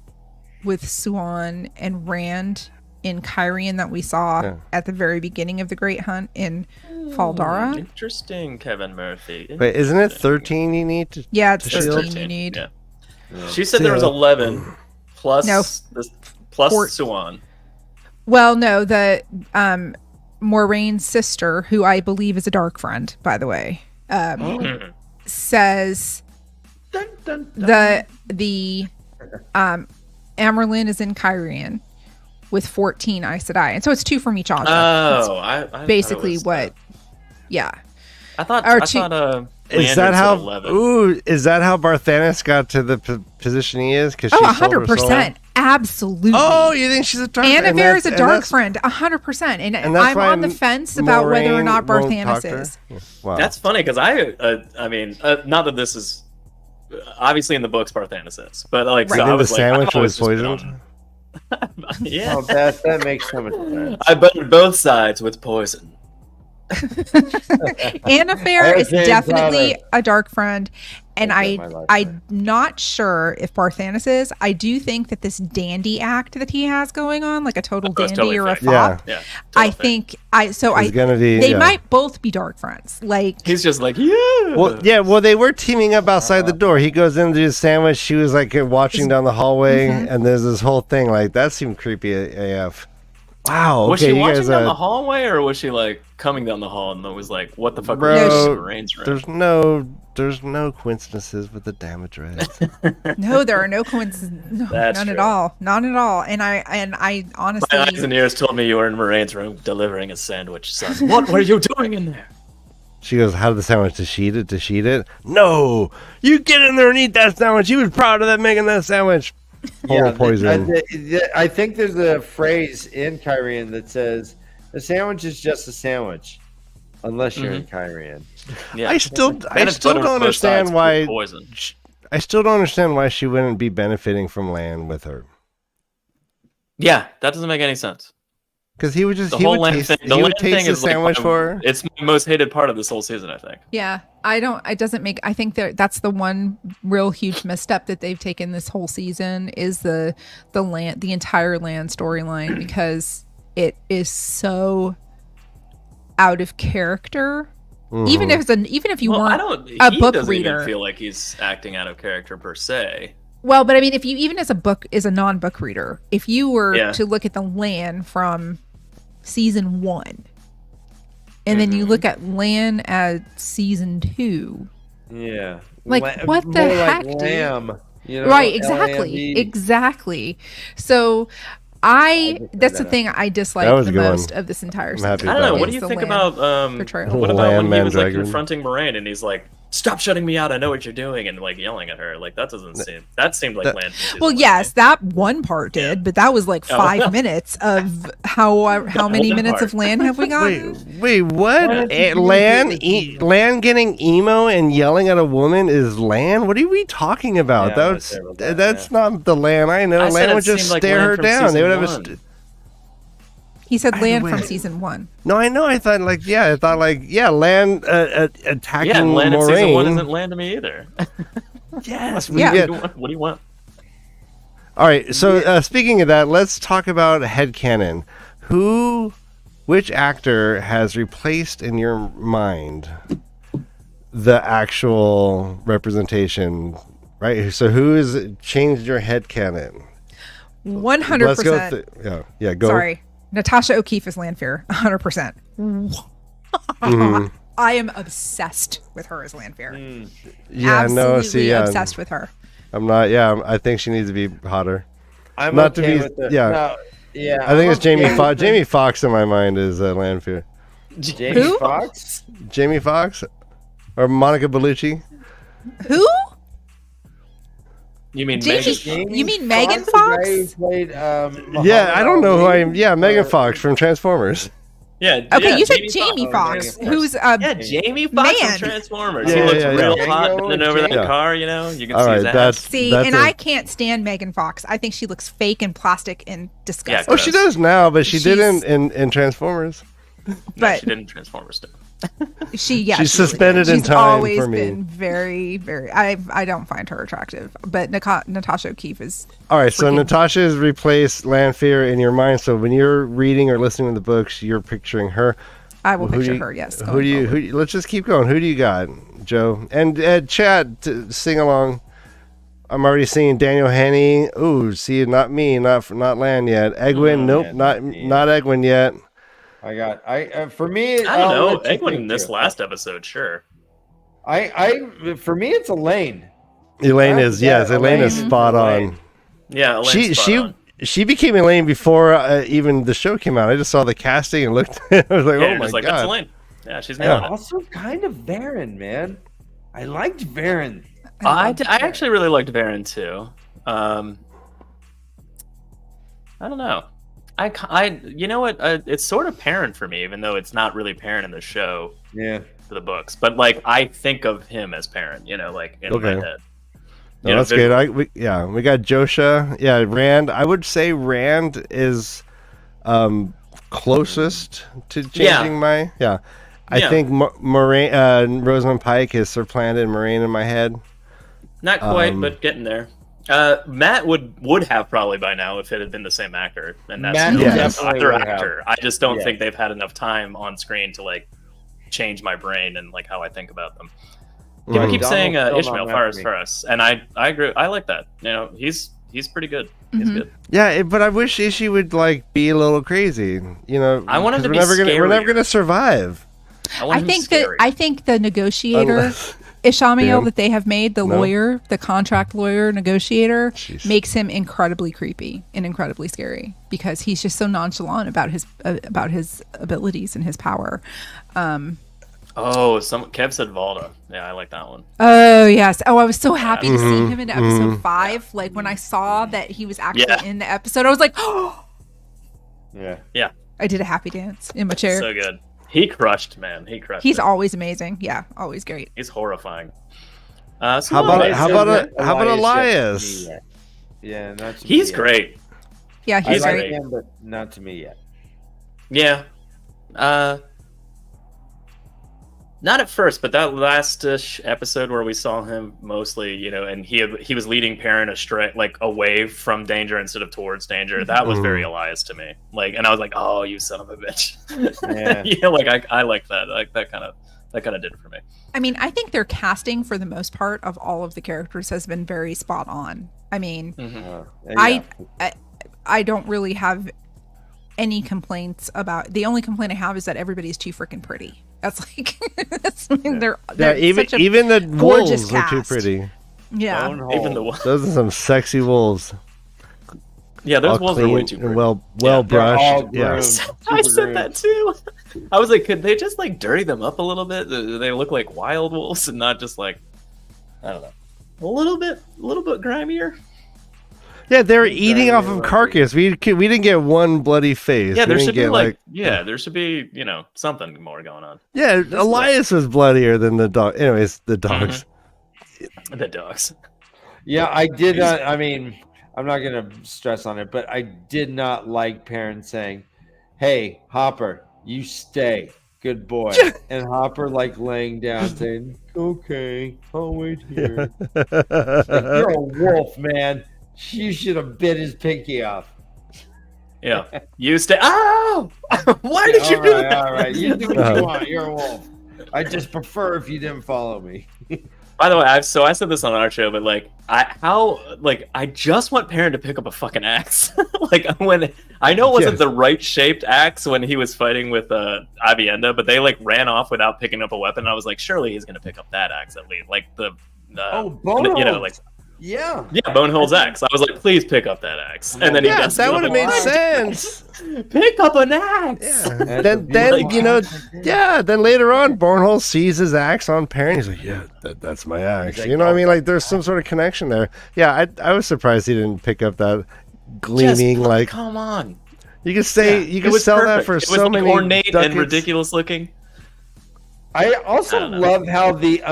with Swan and Rand in Kyrian that we saw at the very beginning of the Great Hunt in Faldara. Interesting, Kevin Murphy. Wait, isn't it 13 you need to? Yeah, it's 13 you need. Yeah. She said there was 11 plus Swan. Well, no, the Moraine's sister, who I believe is a dark friend, by the way, says the Amerlin is in Kyrian with 14 Aes Sedai, and so it's 2 from each Aja. I basically what? Yeah, I thought. Is that how? Is that how Barthanes got to the position he is? Because 100%. Absolutely. Oh, you think she's a dark friend? Annabelle is a dark friend, 100%. And I'm on the fence about whether or not Barthanes is. Wow. That's funny because I mean, not that this is obviously in the books Barthanes is, but like, so I was the sandwich was poisoned. Yeah, that makes so much sense. I buttered both sides with poison. Anna Fair is Okay, definitely Tyler. a dark friend, and Okay, my life, I'm not sure if Barthanes is. I do think that this dandy act that he has going on, like a total Oh, it's dandy totally or a fake. fop, Yeah. I total fake. think It's gonna be, they yeah. might both be dark friends. Like He's just like, yeah. Well, they were teaming up outside the door. He goes in to do a sandwich. She was like watching down the hallway, and there's this whole thing. Like that seemed creepy AF. Wow. Was okay, she you watching guys, down the hallway, or was she like coming down the hall and it was like, what the fuck Bro, are you doing in Maraine's room? there's no coincidences with the damage rates. no, there are no coincidences. No, That's none at true. all. Not at all. And I honestly, My eyes and ears told me you were in Maraine's room delivering a sandwich, son. What were you doing in there? She goes, "How did the sandwich to sheet it? To sheet it? No, you get in there and eat that sandwich. He was proud of that making that sandwich. Whole poison. I think there's a phrase in Kyrian that says, "A sandwich is just a sandwich, unless you're in Kyrian." Yeah. I still And it's don't butter on both understand sides with why. poison. I still don't understand why she wouldn't be benefiting from land with her. Yeah, that doesn't make any sense. Because he would just The he whole would land taste, thing. The he would land taste thing the is like sandwich for her. it's my most hated part of this whole season, I think. yeah, I don't. It doesn't make. I think that's the one real huge misstep that they've taken this whole season is the entire land storyline because it is so out of character. Even if you I weren't don't. a He book doesn't reader, even feel like he's acting out of character per se. well, but I mean, if you even as a non-book reader, if you were Yeah. to look at the land from season 1, and then you look at land at season 2, Yeah. Like, what the more heck, like dude? lamb. You know, right? Exactly, LAMB. exactly. So that's the thing I dislike That was the a good one. most of this entire I'm season. happy I don't know. about What it. do you is the think land about portrayal. what about when he Land was like Mandragoran. confronting Moraine and he's like, "Stop shutting me out! I know what you're doing," and like yelling at her. Like that doesn't seem. That seemed like land. from season Well, one to yes, me. that one part did, but that was like Oh. 5 minutes of how many one minutes part. of land have we gotten? Wait, what? Why don't you Lan getting emo and yelling at a woman is Lan? What are we talking about? Yeah, I was there with that, That's not the Lan I know. I said Lan it would just seemed like stare Lan her from down. They would have a. season one. He said land from wait. season 1. No, I know. I thought Lan attacking Yeah, and land in season Moraine. one isn't land to me either. Yes, Yeah. get. What do you want? All right. So speaking of that, let's talk about headcanon. Which actor has replaced in your mind the actual representation? Right. So who has changed your headcanon? 100%. Let's go. Yeah. Go. Sorry. Natasha O'Keefe is Lanfear. 100%. I am obsessed with her as Lanfear. Yeah. Absolutely obsessed with her. I'm not. Yeah. I think she needs to be hotter. I'm Not to okay be- with it. yeah. No, yeah. I think I'm it's Jamie okay Foxx. with Jamie Foxx in my mind is Lanfear. Jamie Who? Foxx. Jamie Foxx or Monica Bellucci. Who? You mean Jamie- You mean Megan the guy who Fox? played, Yeah, I don't know who I am. Yeah, Megan Uh, Fox from Transformers. Yeah. Okay, yeah, you said Jamie Jamie Foxx. Fox, Yeah, who's Yeah, Jamie Foxx Man. from Transformers. Yeah, he looks yeah, real yeah. hot Django bending over that Django. car, you know? You can All see right, his ass. that's See, that's and a- I can't stand Megan Fox. I think she looks fake and plastic and disgusting. Oh, she does now, but she did She's- in Transformers. No, but she didn't Transformers stuff. she's She's suspended in she's time always for me. been very, very. I don't find her attractive, but Natasha O'Keefe is. All right, so Freaking- Natasha has replaced Lanfear in your mind. So when you're reading or listening to the books, you're picturing her. I will Who do picture you- her. Yes. Who do you? Let's just keep going. Who do you got, Joe? And Chad, sing along. I'm already seeing Daniel Henney. Ooh, see, not me, not Lan yet. Egwin, nope, yeah, not not me. not Egwin yet. For me, I don't know. let you Egwin think in this through. last episode, sure. For me, it's Elaine. Elaine is yes, Elaine is Elaine. spot on. Elaine. Yeah, Elaine's spot on. She became Elaine before even the show came out. I just saw the casting and looked. I was like, Yeah, oh you're my just like, that's god. Elaine. Yeah, she's nailing it. Also, kind of Varen, man. I liked Varen. I actually really liked Varen too. I don't know. You know what? It's sort of parent for me, even though it's not really parent in the show Yeah. for the books. But like, I think of him as parent. You know, like in Okay. my head. No, You know, that's good. We got Josha. Yeah, Rand. I would say Rand is closest to changing my I think Moraine, Rosamund Pike is supplanted Moraine in my head. Not quite, but getting there. Matt would have probably by now if it had been the same actor, and that's either actor. I just don't think they've had enough time on screen to like change my brain and like how I think about them. People keep saying Ishmael for us, and I agree. I like that. You know, he's pretty good. He's good. Yeah, but I wish Ishi would like be a little crazy. You know, I want him to be we're never gonna survive. I think the negotiator. Ishmael that they have made, the lawyer, the contract lawyer, negotiator, makes him incredibly creepy and incredibly scary because he's just so nonchalant about his abilities and his power. Kev said Valda. Yeah, I like that one. Oh yes. Oh, I was so happy to see him in episode 5. Like when I saw that he was actually in the episode, I was like, oh. Yeah. I did a happy dance in my chair. So good. He crushed, man. He's always amazing. Yeah, always great. He's horrifying. How about Elias? Yeah, not to he's great. Yeah, he's I great. like him, but not to me yet. Yeah. Not at first, but that last episode where we saw him mostly, you know, and he was leading Perrin astray, like away from danger instead of towards danger. That was very Elias to me. Like, and I was like, "Oh, you son of a bitch!" Yeah, like I like that. Like that kind of did it for me. I mean, I think their casting for the most part of all of the characters has been very spot on. I mean, I don't really have any complaints about. The only complaint I have is that everybody's too freaking pretty. That's like they're even the wolves are too pretty. Yeah, even the wolves. Those are some sexy wolves. Yeah, those wolves are way too pretty. Well brushed. Yeah, I said that too. I was like, could they just like dirty them up a little bit? Do they look like wild wolves and not just like, I don't know, a little bit grimier? Yeah, they're eating off of carcass. We didn't get one bloody face. Yeah, there should be there should be, you know, something more going on. Yeah, Elias was bloodier than the dog. Anyways, the dogs. The dogs. Yeah, I did. I mean, I'm not gonna stress on it, but I did not like Perrin saying, "Hey, Hopper, you stay, good boy," and Hopper like laying down saying, "Okay, I'll wait here." Like, you're a wolf, man. You should have bit his pinky off. Yeah. You stay. Oh! Why did you do that? All right. You do what you want. You're a wolf. I just prefer if you didn't follow me. By the way, I said this on our show, but like, I just want Perrin to pick up a fucking axe. Like when I know it wasn't the right shaped axe when he was fighting with Avienda, but they like ran off without picking up a weapon. I was like, surely he's gonna pick up that axe at least, like Bonehold. You know, like. Yeah, Bonehold's axe. I was like, please pick up that axe. And then that would have made sense. Pick up an axe. Yeah. then you know, then later on, Bonehold sees his axe on Perrin. He's like, yeah, that's my axe. You know what I mean? Like, there's some sort of connection there. Yeah, I was surprised he didn't pick up that gleaming. Like, come on. You could say you could sell that for so many ornate ducats. and ridiculous looking. I also love how the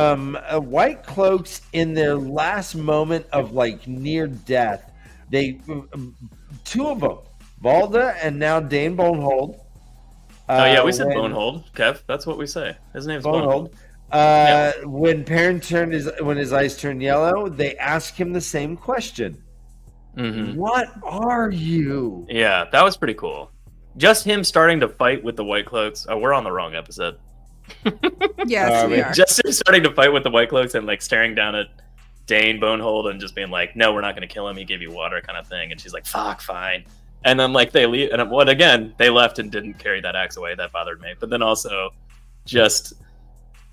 White Cloaks, in their last moment of like near death, they two of them, Valda and now Dane Bonehold. We said Bonehold, Kev. That's what we say. His name's Bonehold. When Perrin when his eyes turned yellow, they ask him the same question. Mm-hmm. What are you? Yeah, that was pretty cool. Just him starting to fight with the White Cloaks. Oh, we're on the wrong episode. Yes, we are. Just starting to fight with the White Cloaks and like staring down at Dane Bonehold and just being like, "No, we're not going to kill him. He gave you water," kind of thing. And she's like, "Fuck, fine." And then like they leave, and again, they left and didn't carry that axe away. That bothered me. But then also, just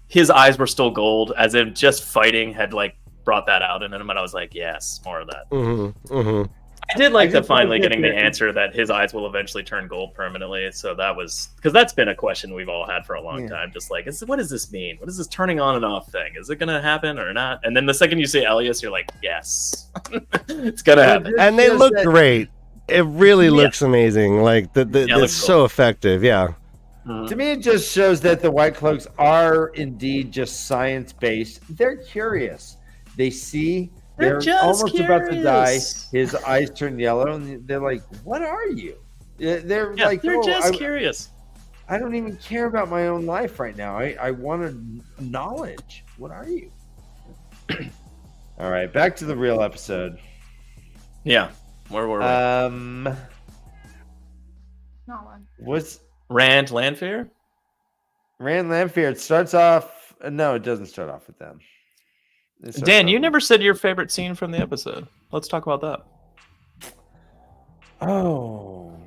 his eyes were still gold, as if just fighting had like brought that out in him. And I was like, yes, more of that. Mm-hmm, mm-hmm. I did like that finally getting the answer that his eyes will eventually turn gold permanently. So that was, because that's been a question we've all had for a long time. Just like, what does this mean? What is this turning on and off thing? Is it going to happen or not? And then the second you see Elias, you're like, yes, it's going to happen. And they look great. It really looks amazing. Like it's so effective. Yeah. Mm-hmm. To me, it just shows that the White Cloaks are indeed just science-based. They're curious. They see they're almost about to die. His eyes turn yellow, and they're like, "What are you?" They're just curious. I don't even care about my own life right now. I wanted knowledge. What are you? All right, back to the real episode. Yeah. Where were we? Not one. What's Rand Lanfear? Rand Lanfear? It starts off. No, it doesn't start off with them. It starts Dan, off you with- never said your favorite scene from the episode. Let's talk about that. Oh,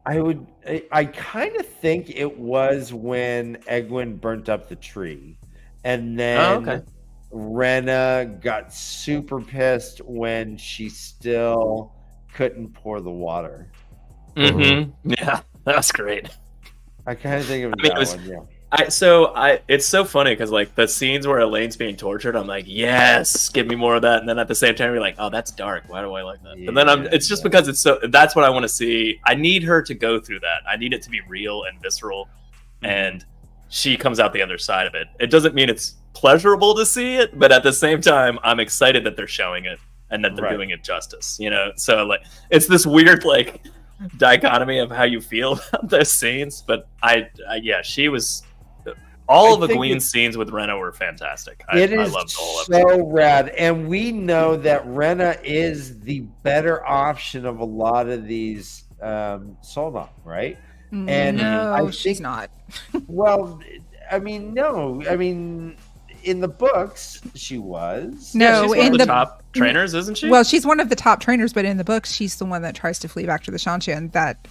I kind of think it was when Egwene burnt up the tree, and then okay. Rena got super pissed when she still couldn't pour the water. Mm-hmm. Yeah, that's great. I kind of think it was I mean, that it was- one. Yeah. It's so funny because like the scenes where Elaine's being tortured, I'm like, yes, give me more of that. And then at the same time, you're like, oh, that's dark. Why do I like that? But then it's just because that's what I want to see. I need her to go through that. I need it to be real and visceral. And she comes out the other side of it. It doesn't mean it's pleasurable to see it, but at the same time, I'm excited that they're showing it and that they're Right. doing it justice. So like, it's this weird like dichotomy of how you feel about those scenes. But yeah, she was. All of I think Egwene's scenes with Rena were fantastic. I It is loved the whole episode. so rad, and we know that Rena is the better option of a lot of these Soldom, right? And no, I she's think- not. Well, I mean, no, I mean, in the books she was. No, she's one in of the top trainers, isn't she? Well, she's one of the top trainers, but in the books, she's the one that tries to flee back to the Shanshan that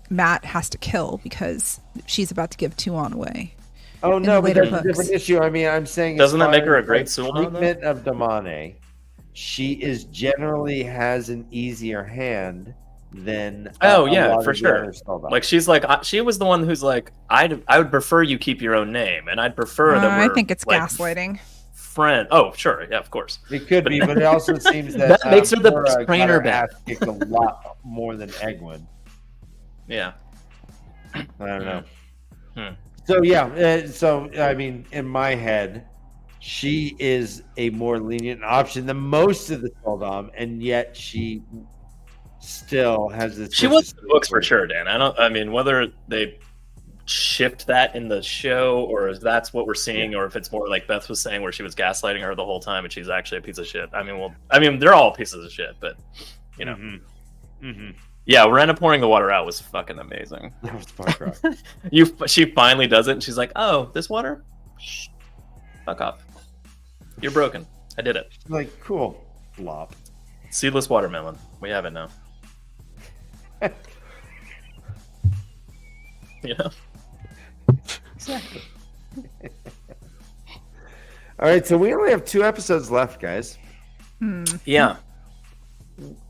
Matt has to kill because she's about to give Tuon away. Oh the no, but later there's a books. different issue. I mean, I'm saying, Doesn't as that make far her a as, great like, Sul'an, though? treatment of Damane? She is generally has an easier hand than Oh, a yeah, lot of for the sure. other Soldom. like she was the one who's like, I would prefer you keep your own name, and I'd prefer that I we're think it's like, gaslighting. friend. Oh, sure, yeah, of course. It could be, but it also seems that That makes her the Cora got trainer her back. ass kicked a lot more than Egwene. Yeah. I don't know. Hmm. So yeah, so I mean, in my head, she is a more lenient option than most of the Soldom, and yet she still has this. She was in the books for sure, Dan. I mean, whether they shift that in the show or if that's what we're seeing, or if it's more like Beth was saying, where she was gaslighting her the whole time and she's actually a piece of shit. I mean, they're all pieces of shit, but you know. Mm-hmm. Yeah, Rena pouring the water out was fucking amazing. That was fuck rock. She finally does it, and she's like, "Oh, this water? Shh, fuck off. You're broken. I did it. Like, cool. Flop. Seedless watermelon. We have it now." You know? Exactly. All right, so we only have 2 episodes left, guys. Yeah.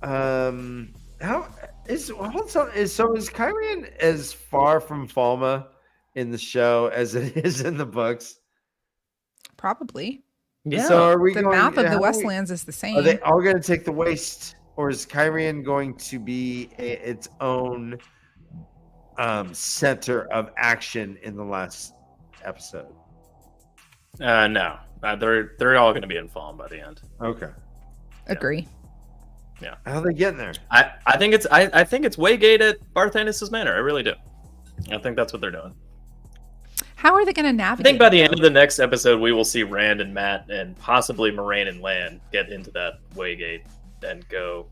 How is Kyrian as far from Falma in the show as it is in the books? Probably. Yeah. So are we The going, map of how the are we- Westlands is the same. Are they all going to take the waste, or is Kyrian going to be its own center of action in the last episode? No. They're all going to be in Fallen by the end. Okay. Agree. How are they getting there? I think it's Waygate at Barthanes' Manor. I really do. I think that's what they're doing. How are they going to I navigate? think by the end of the next episode, we will see Rand and Matt and possibly Moraine and Lan get into that Waygate and go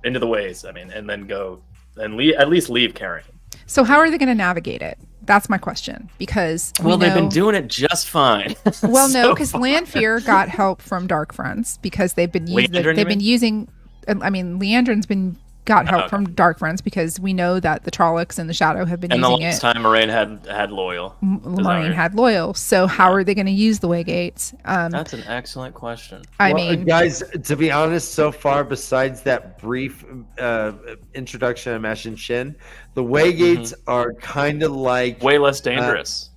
into the ways. I mean, and then go and at least leave Carrion. So how are they going to navigate it? That's my question. Because They've been doing it just fine. Well, no, So because far. Lanfear got help from Dark Friends because they've been Leandrin, you mean? Leandrin's got help okay. from Dark Friends because we know that the Trollocs and the Shadow have been And the using last it. time Moraine had Loyal. Moraine had Loyal. So how are they going to use the Waygates? That's an excellent question. I mean, guys, to be honest, so far, besides that brief introduction of Mash and Shin, the Waygates are kind of like. Way less dangerous.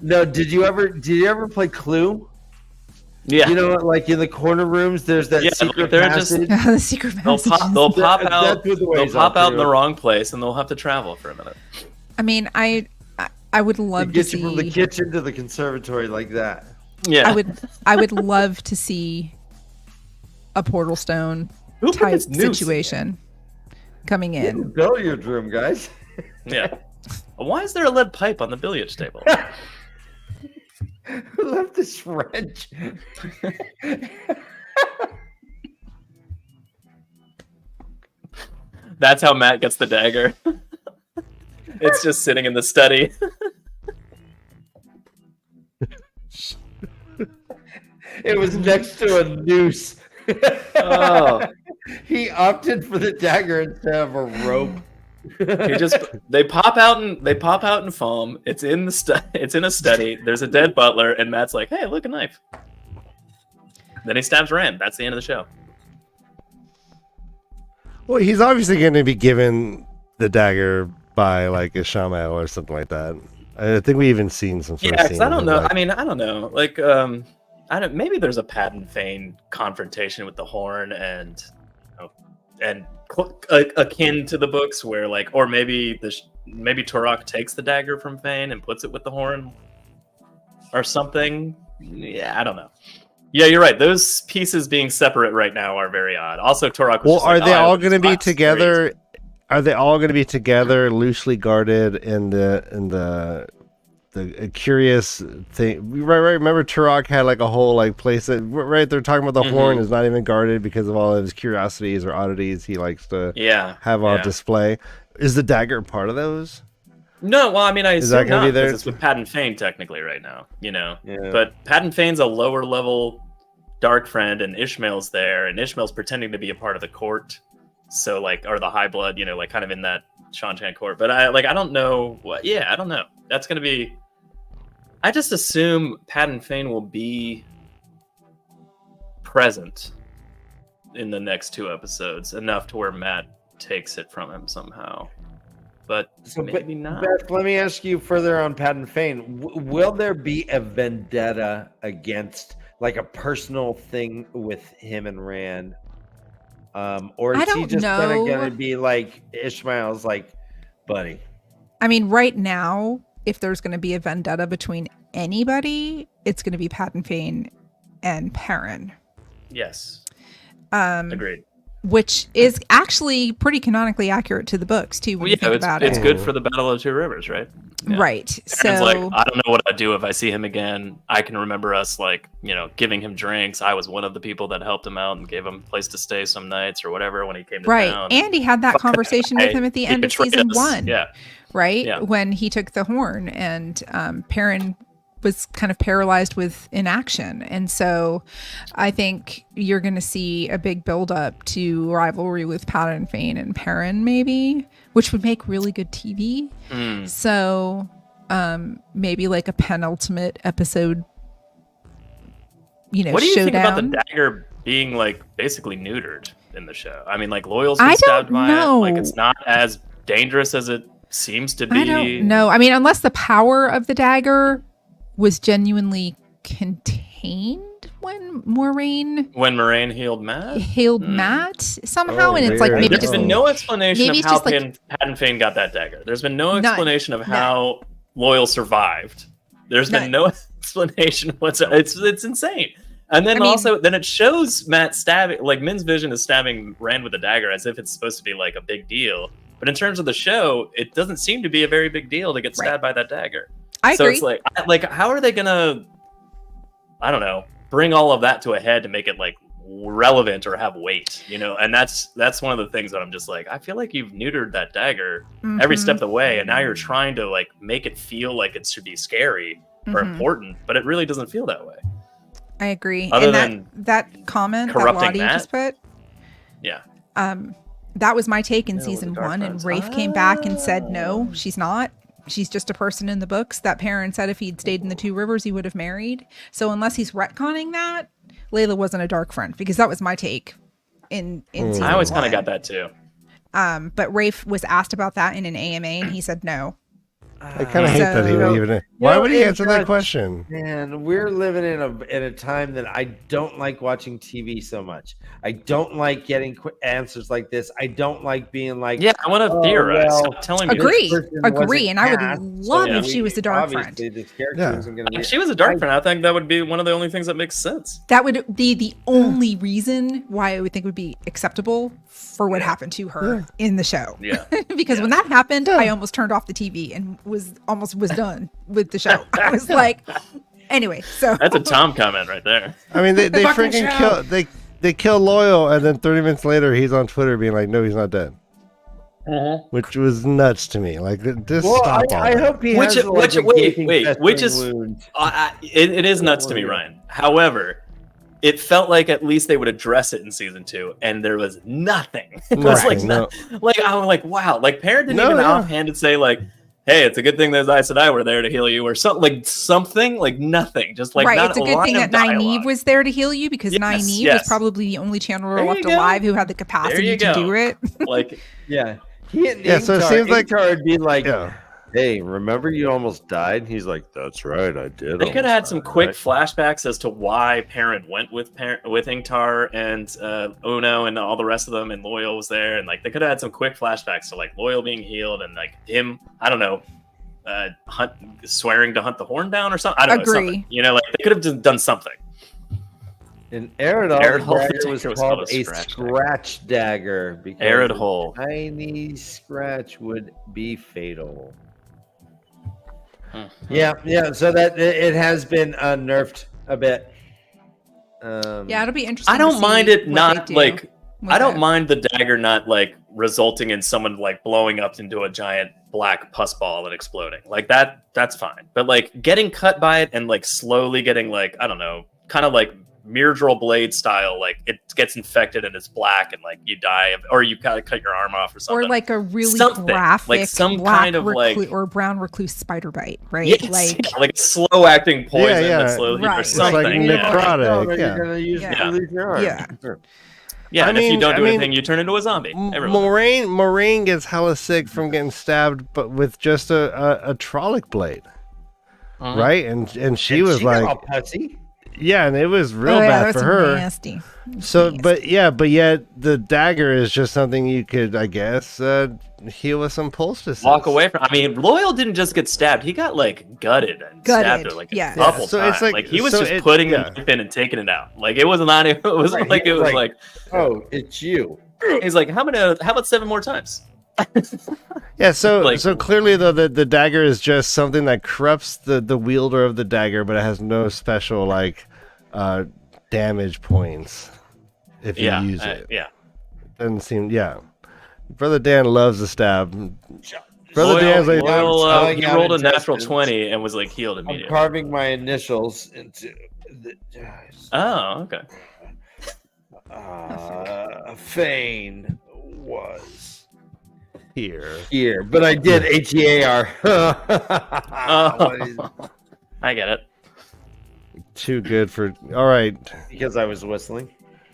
No, did you ever play Clue? Yeah. You know, like in the corner rooms, there's that Yeah, secret they're just- passage. the secret They'll messages. pop out. That's what the They'll ways pop are, out in the too. wrong place, and they'll have to travel for a minute. I mean, I would They love to get see. you from the kitchen to the conservatory like that. Yeah. I would love to see a portal stone Who put type this noose in situation coming in. Billiard room, guys. Yeah. Why is there a lead pipe on the billiards table? Who left this wrench? That's how Matt gets the dagger. It's just sitting in the study. It was next to a noose. Oh. He opted for the dagger instead of a rope. They pop out in foam. It's in a study. There's a dead butler, and Matt's like, "Hey, look, a knife." Then he stabs Rand. That's the end of the show. Well, he's obviously going to be given the dagger by like Ishmael or something like that. I think we even seen some sort of scene. Yeah, I don't know. Like, I mean, I don't know. Like, maybe there's a Padden Fane confrontation with the Horn and akin to the books where like, or maybe Turok takes the dagger from Fane and puts it with the Horn or something. Yeah, I don't know. Yeah, you're right. Those pieces being separate right now are very odd. Also, Turok was are they all going to be together? Are they all going to be together, loosely guarded in the curious thing? Right. Remember, Turok had like a whole like place that they're talking about the Horn is not even guarded because of all of his curiosities or oddities he likes to have on display. Is the dagger part of those? No, well, I mean, I assume not, because it's with Padden Fane technically right now, you know. Yeah. But Padden Fane's a lower level dark friend, and Ishmael's there, and Ishmael's pretending to be a part of the court, so like, or the High Blood, you know, like kind of in that Shan-Chan court. But I don't know what. Yeah, I don't know. That's gonna be. I just assume Padden Fane will be present in the next 2 episodes, enough to where Matt takes it from him somehow. But maybe not. Beth, let me ask you further on Padden Fane. Will there be a vendetta against, like, a personal thing with him and Rand? Or is he just going to be like Ishmael's, like, buddy? I mean, right now, if there's going to be a vendetta between anybody, it's going to be Padden Fane and Perrin. Yes. Agreed. Which is actually pretty canonically accurate to the books too. When you think about it's good for the Battle of Two Rivers, right? Yeah. Right. Perrin's like, I don't know what I'd do if I see him again. I can remember us, like, you know, giving him drinks. I was one of the people that helped him out and gave him a place to stay some nights or whatever when he came to town. And he had that conversation with him at the end of season 1. Yeah. Right? Yeah. When he took the Horn, and Perrin was kind of paralyzed with inaction. And so I think you're going to see a big buildup to rivalry with Padden Fane and Perrin, maybe, which would make really good TV. So maybe like a penultimate episode, you know, what do you showdown. think about the dagger being like basically neutered in the show? I mean, like, Loyal's been stabbed by it. Like, it's not as dangerous as it seems to be. I don't know. I mean, unless the power of the dagger was genuinely contained when Moiraine healed Matt somehow, and it's like maybe there's been no explanation of how Padden Fane got that dagger. There's been no explanation of how Loyal survived. There's been no explanation whatsoever. It's insane. And then then it shows Matt stabbing, like, Min's vision is stabbing Rand with a dagger as if it's supposed to be like a big deal. But in terms of the show, it doesn't seem to be a very big deal to get stabbed by that dagger. I agree. So it's like, how are they gonna, I don't know, bring all of that to a head to make it like relevant or have weight, you know? And that's one of the things that I'm just like, I feel like you've neutered that dagger every step of the way, and now you're trying to like make it feel like it should be scary or important, but it really doesn't feel that way. I agree. Other and than that comment that Lottie just put, that was my take in season 1, and Rafe came back and said, no, she's not. She's just a person in the books that Perrin said if he'd stayed in the Two Rivers, he would have married. So unless he's retconning that, Layla wasn't a dark friend, because that was my take in season 1. I always kind of got that too. But Rafe was asked about that in an AMA, and he said no. I kind of hate that he would even. Why would he answer that question? Man, we're living in a time that I don't like watching TV so much. I don't like getting quick answers like this. I don't like being like, I want to theorize. Stop telling me. Agree, and I would love if she was the dark friend. This character isn't gonna be. If she was a dark friend, I think that would be one of the only things that makes sense. That would be the only reason why I would think it would be acceptable for what happened to her in the show. Yeah. Because when that happened, I almost turned off the TV and was done with the show. I was like, anyway, so That's a Tom comment right there. I mean, they freaking kill they kill Loyal, and then 30 minutes later, he's on Twitter being like, "No, he's not dead," which was nuts to me. Like, just stop. I hope he has which is it is nuts to me, Ryan. However, it felt like at least they would address it in season 2, and there was nothing. It was like I was like, wow, like Perrin didn't even offhand say like, hey, it's a good thing that Aes Sedai were there to heal you, or something like nothing. Just like right, it's a good thing that Nynaeve was there to heal you, because Nynaeve was probably the only channeler left alive who had the capacity to do it. Like, So it seems like Ingtar would be like, hey, remember you almost died? He's like, that's right, I did. They could have had some quick flashbacks as to why Perrin went with Ingtar and Uno and all the rest of them, and Loyal was there, and like they could have had some quick flashbacks to like Loyal being healed and like him, I don't know, swearing to hunt the horn down or something. I don't know, something. You know, like they could have just done something. And Eredol was called a scratch dagger because Eredol, a tiny scratch would be fatal. Yeah. So that it has been nerfed a bit. It'll be interesting. I don't mind it not like. I don't mind the dagger not like resulting in someone like blowing up into a giant black pus ball and exploding like that. That's fine. But like getting cut by it and like slowly getting like, I don't know, kind of like Myrddraal blade style, like it gets infected and it's black and like you die, or you gotta cut your arm off or something, or like a really graphic, like some kind of like or brown recluse spider bite, right? Yes, like slow acting poison that slowly or something. It's like necrotic. You're gonna use to lose your arm. Yeah, and if you don't do anything, you turn into a zombie. Moraine gets hella sick from getting stabbed, but with just a Trolloc blade, right? And she was like, all pussy. Yeah, and it was real bad for her. Nasty. So, but yet the dagger is just something you could, I guess, heal with some poultices. Walk away from. I mean, Loyal didn't just get stabbed; he got like gutted and stabbed her like a couple times. It's like he was just putting the knife in and taking it out. Like it was not. It was like it was like, oh, it's you. He's like, how about 7 more times? Yeah, so clearly though the dagger is just something that corrupts the wielder of the dagger, but it has no special like damage points if you use it. Doesn't seem Brother Dan loves the stab. Brother Dan's like he rolled a natural 20 and was like healed immediately. I'm carving my initials into the Oh, okay. Fane was here, but I did HEAR. I get it. Too good for all right because I was whistling.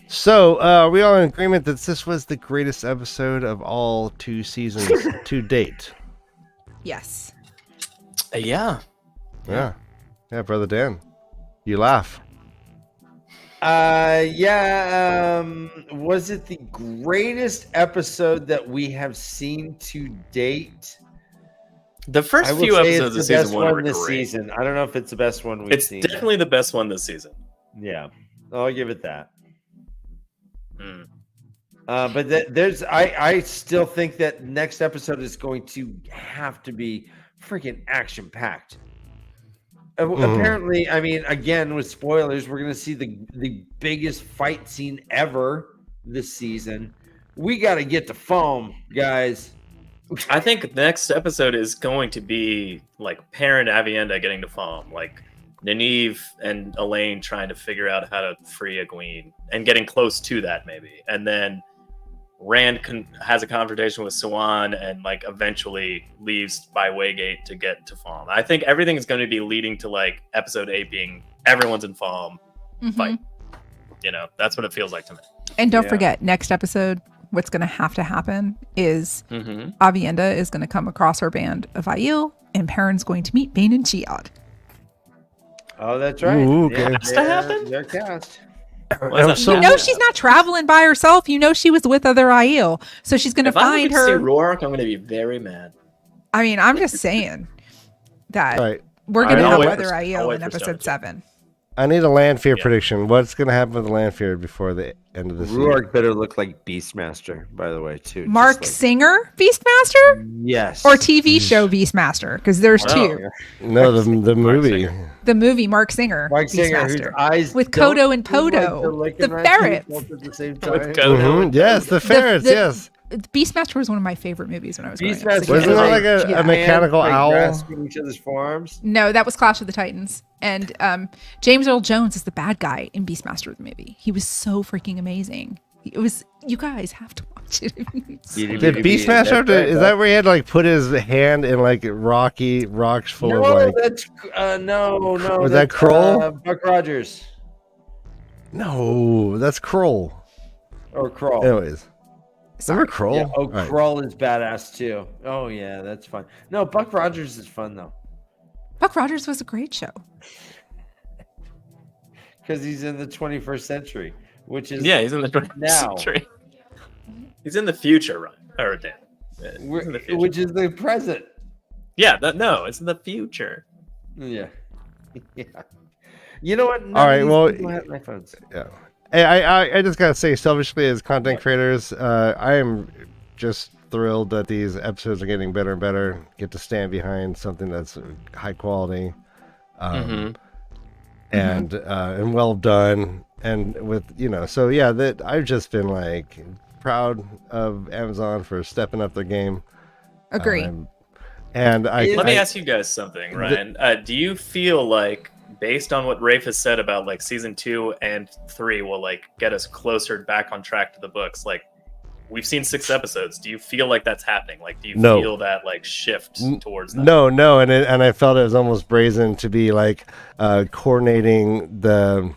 So are we all in agreement that this was the greatest episode of all 2 seasons to date? Yes. Yeah, Brother Dan, you laugh. Was it the greatest episode that we have seen to date? The first few episodes of season 1 were this great. Season. I don't know if it's the best one we've seen. It's definitely the best one this season. Yeah, I'll give it that. But there's, I still think that next episode is going to have to be freaking action packed. Apparently, I mean, again with spoilers, we're going to see the biggest fight scene ever this season. We got to get to foam, guys. I think the next episode is going to be like Perrin and Aviendha getting to foam, like Nynaeve and Elaine trying to figure out how to free Egwene and getting close to that maybe, and then Rand has a confrontation with Siwan and like eventually leaves by Waygate to get to Falm. I think everything is going to be leading to like episode 8 being everyone's in Falm fight. You know, that's what it feels like to me. And don't forget, next episode, what's going to have to happen is Aviendha is going to come across her band of Aiel, and Perrin's going to meet Bane and Chiad. Oh, that's right. Ooh, okay. Has to happen? They're cast. You know she's not traveling by herself. You know she was with other Aiel, so she's going to find her. If I see Rourke, I'm going to be very mad. I mean, I'm just saying that we're going to have other Aiel in episode 7. I need a Landfear Yeah. prediction. What's going to happen with the Landfear before the end of the season? Ruark better look like Beastmaster, by the way, too. Mark Just Singer Beastmaster yes. or TV show Beastmaster? Because there's two. No, the movie. Singer. The movie Mark Singer, Mark Singer, whose Beastmaster, eyes with don't Kodo and seem like Podo, they're licking the right to ferrets. both at the same With time. Kodo. Mhm. Yes, the ferrets. yes. Beastmaster was one of my favorite movies when I was growing up. Beastmaster Wasn't is that like a giant, mechanical owl? grasping each other's forearms. No, that was Clash of the Titans. And James Earl Jones is the bad guy in Beastmaster the movie. He was so freaking amazing. It was. You guys have to watch it. Did Beastmaster have to, is that where he had to like put his hand in like rocks full No, of like that's no. Was that that's, Kroll? Buck Rogers No, that's Kroll. or Kroll. Anyways. Remember Kroll? Yeah. Oh, All right. Kroll is badass too. Oh yeah, that's fun. No, Buck Rogers is fun though Buck Rogers was a great show. because he's in the 21st century, which is Yeah, he's in the 20th Now. century. He's in the future, right? Or Dan. Yeah, he's in the future. which is the present. Yeah, no, it's in the future. Yeah. Yeah. You know what? None All of right, these well, people have iPhones. Yeah. Hey, I just gotta say, selfishly as content creators, I am just thrilled that these episodes are getting better and better. Get to stand behind something that's high quality, and well done, and with so yeah, that I've just been like proud of Amazon for stepping up their game. Agree. And Let me ask you guys something, Ryan. Do you feel like, based on what Rafe has said about like season 2 and 3 will like get us closer back on track to the books, like we've seen 6 episodes, do you feel like that's happening? Like, do you No. feel that like shift towards that? No, and I felt it was almost brazen to be like coordinating the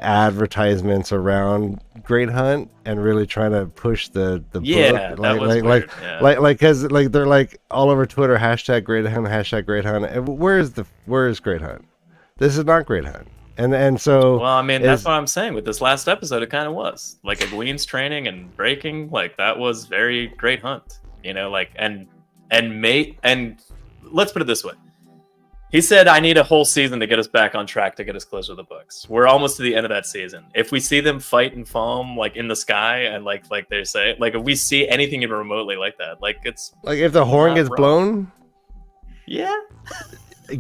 advertisements around Great Hunt and really trying to push the book. That was weird. Yeah. like because like they're like all over Twitter #Great Hunt, and where's Great Hunt? This is not Great Hunt. And so Well, I mean, that's what I'm saying. With this last episode, it kind of was like a Glean's training and breaking. Like that was very Great Hunt, like and let's put it this way. He said, "I need a whole season to get us back on track, to get us closer to the books." We're almost to the end of that season. If we see them fight and foam like in the sky, and like they say, like if we see anything even remotely like that, like it's like if the horn not gets wrong. blown, yeah.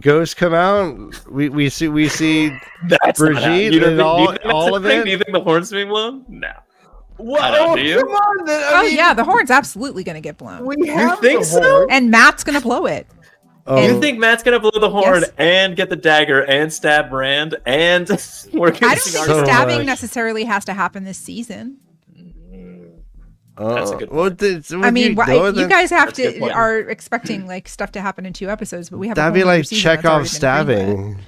ghosts come out. We see That's not Brigitte you don't and think- all do you think that's all a of thing? it. Do you think the horn's being blown? No. Well, I don't, do you? come on, then. Oh yeah, the horn's absolutely going to get blown, We You have think the so? horn. and Matt's going to blow it. Oh, You think Matt's gonna blow the horn Yes. and get the dagger and stab Rand and we're gonna I don't see think So stabbing much. necessarily has to happen this season. That's a good well, I mean, you guys have That's a good to point. are expecting like stuff to happen in 2 episodes, but we have. that'd a be whole other like season that's Chekhov already been stabbing.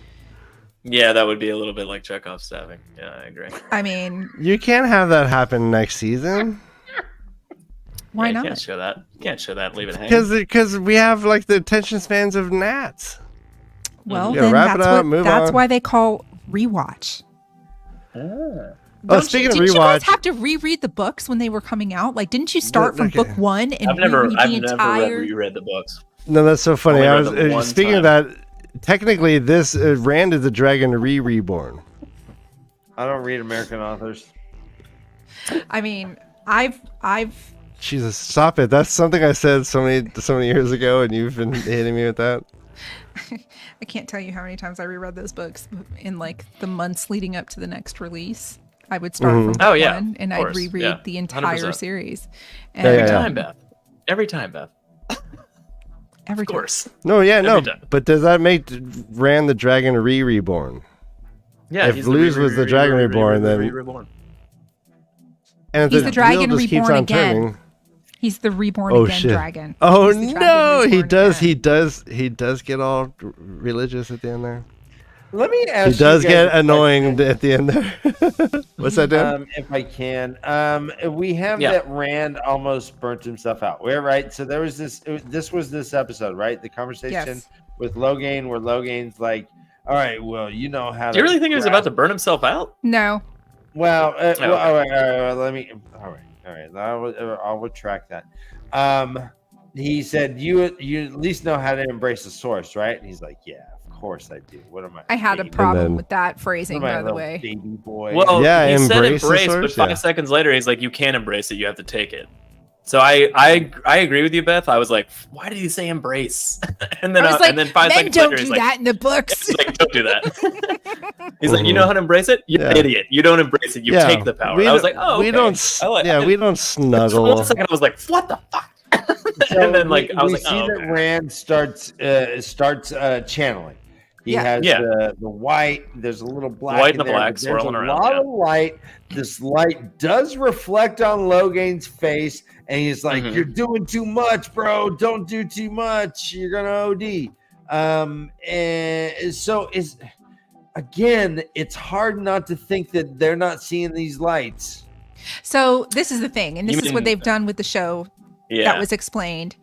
Yeah, that would be a little bit like Chekhov stabbing. Yeah, I agree. greenlit. I mean, You can't have that happen next season why Yeah, not? You can't show that. You can't show that. Leave it hanging. because we have like the attention spans of gnats. Well, Yeah, then wrap it that's up, what move that's on. why they call rewatch. Speaking of Didn't you guys rewatch- have to reread the books when they were coming out? Like, didn't you start from Okay. book 1 and I've never reread the entire? reread the books. No, that's so funny. Only I read was them one speaking of that. Technically, this Rand is the dragon reborn. I don't read American authors. I mean, I've Jesus, stop it! That's something I said so many years ago, and you've been hitting me with that. I can't tell you how many times I reread those books in like the months leading up to the next release. I would start from book Oh, yeah, 1 and of I'd course, reread yeah, the entire 100%. series. Yeah, Every yeah. time, Beth. Every time, Beth. Every Of course. No, yeah, no. Every time. But does that make Rand the dragon reborn? Yeah. If he's the Luz was the dragon reborn, then- reborn. And He's the the dragon wheel just keeps reborn on again. turning. He's the reborn Oh, again shit. dragon. Oh He's the dragon no, he reborn does. again. He does get all religious at the end there. Let me ask. He does you guys get a annoying question, at the end there. What's that, Dan? if I can. We have Yeah. that Rand almost burnt himself out. We're right. So there was this. This was this episode, right? The conversation Yes. with Logain, where Logain's like, "All right, well, you know how." Do you really think he was about to burn himself out? No. Well, okay. all right. Let me. All right. I'll retract that. He said, "You at least know how to embrace the source, right?" And he's like, "Yeah, of course I do. What am I? I had a baby? problem then- with that phrasing, What am I, by a the little way. baby boy. Well, Yeah, he said embrace the embrace, but source, 5 yeah. seconds later, he's like, "You can't embrace it. You have to take it." So I agree with you, Beth. I was like, "Why did he say embrace?" and then I was like, and then 5 men seconds don't later, do he's like, that in the books. he's like, "Don't do that." He's like, "You know how to embrace it? You Yeah. idiot! You don't embrace it. You Yeah, take the power." we I was don't- like, "Oh, we okay." don't. I like- Yeah, we don't For snuggle. 1 second, I was like, "What the fuck?" So and then like I was we like, see "Oh, that okay." Rand starts channeling. He Yeah. has Yeah. the white. There's a little black. White in and the there, black but there's swirling a around, lot yeah. of light. This light does reflect on Logain's face, and he's like, Mhm. "You're doing too much, bro. Don't do too much. You're gonna OD." And so is again, it's hard not to think that they're not seeing these lights. So this is the thing, and this You is what mean- they've done with the show Yeah. that was explained.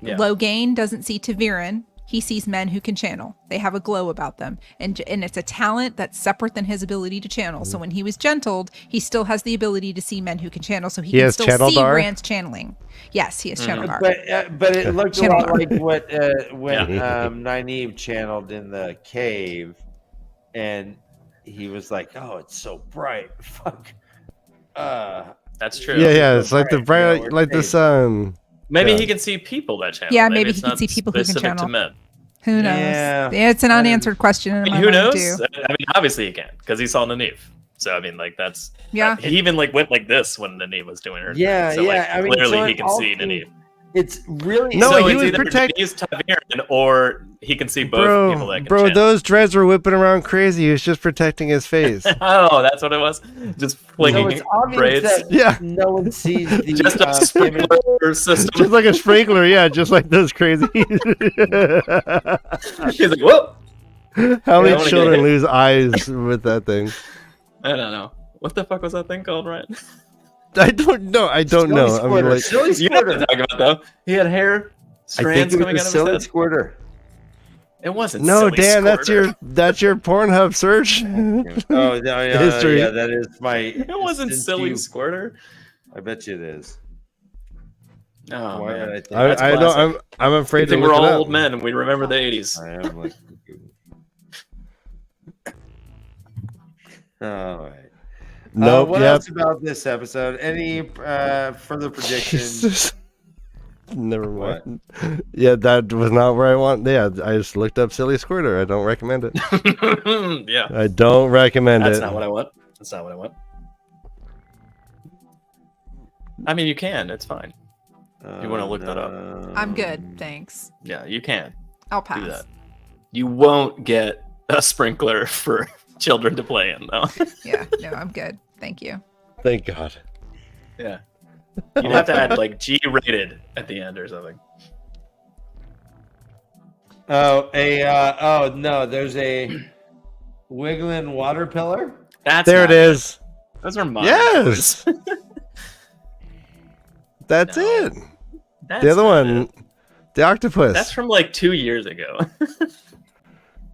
Yeah. Logain doesn't see TAVERN. He sees men who can channel. They have a glow about them. And it's a talent that's separate than his ability to channel. So when he was gentled, he still has the ability to see men who can channel. So he can has still channel see dar? Rand's channeling. Yes, he has channel dar. But it looked a Channel lot dar. like what when Yeah. Nynaeve channeled in the cave, and he was like, "Oh, it's so bright, fuck." That's true. Yeah. It's like the Right, bright, yeah, we're like the safe. sun. Maybe Yeah. he can see people that channel. Yeah, maybe he it's can not see people who can specific channel. to men. Who knows? Yeah. It's an unanswered question in I mean, my who mind knows? too. I mean, obviously he can because he saw Nynaeve. So I mean, like that's Yeah. He even like went like this when Nynaeve was doing her. Yeah, thing. So, yeah, Like, I mean, clearly so he in can all see things- Nynaeve. It's really No, so he it's was either protect- Nynaeve's TAVERN or he can see both people that can Bro, channel. those dreads were whipping around crazy. He was just protecting his face. Oh, that's what it was. Just So flinging it's obvious braids. that Yeah. no one sees the Just a image. sprinkler system. Just like a sprinkler, yeah, just like those crazy. He's like, whoa! How I many wanna get children hit. lose eyes with that thing? I don't know. What the fuck was that thing called, Ryan? I don't know. I don't know. I mean, like, Silly You know what squirter. I'm talking about, though. He had hair I think strands it coming was out a of his silly head. squirter. It wasn't. no, silly Dan, squirter. that's your Pornhub search. Oh, no, yeah, History. yeah, that is my. It wasn't since silly you- squirter. I bet you it is. Oh Why would man. I think- That's I don't. classic. I'm afraid I to think look we're it all up. old men and we remember the 80s. I am like. All right. Nope. What Yep. else about this episode? Any further predictions? Jesus. Never mind. Yeah, that was not where I want. Yeah, I just looked up silly squirter. I don't recommend it. Yeah. I don't recommend That's it. not what I want. That's not what I want. I mean, you can. It's fine. You wanna look that up? I'm good, thanks. Yeah, you can I'll do pass. that. You won't get a sprinkler for children to play in, though. Yeah, no, I'm good. Thank you. Thank God. Yeah. You'd have to add like G-rated at the end or something. Oh no, there's a wiggling water pillar. That's There it not is. Those are mine. Yes. That's No. it. That's The other not one, it. the octopus. That's from like 2 years ago.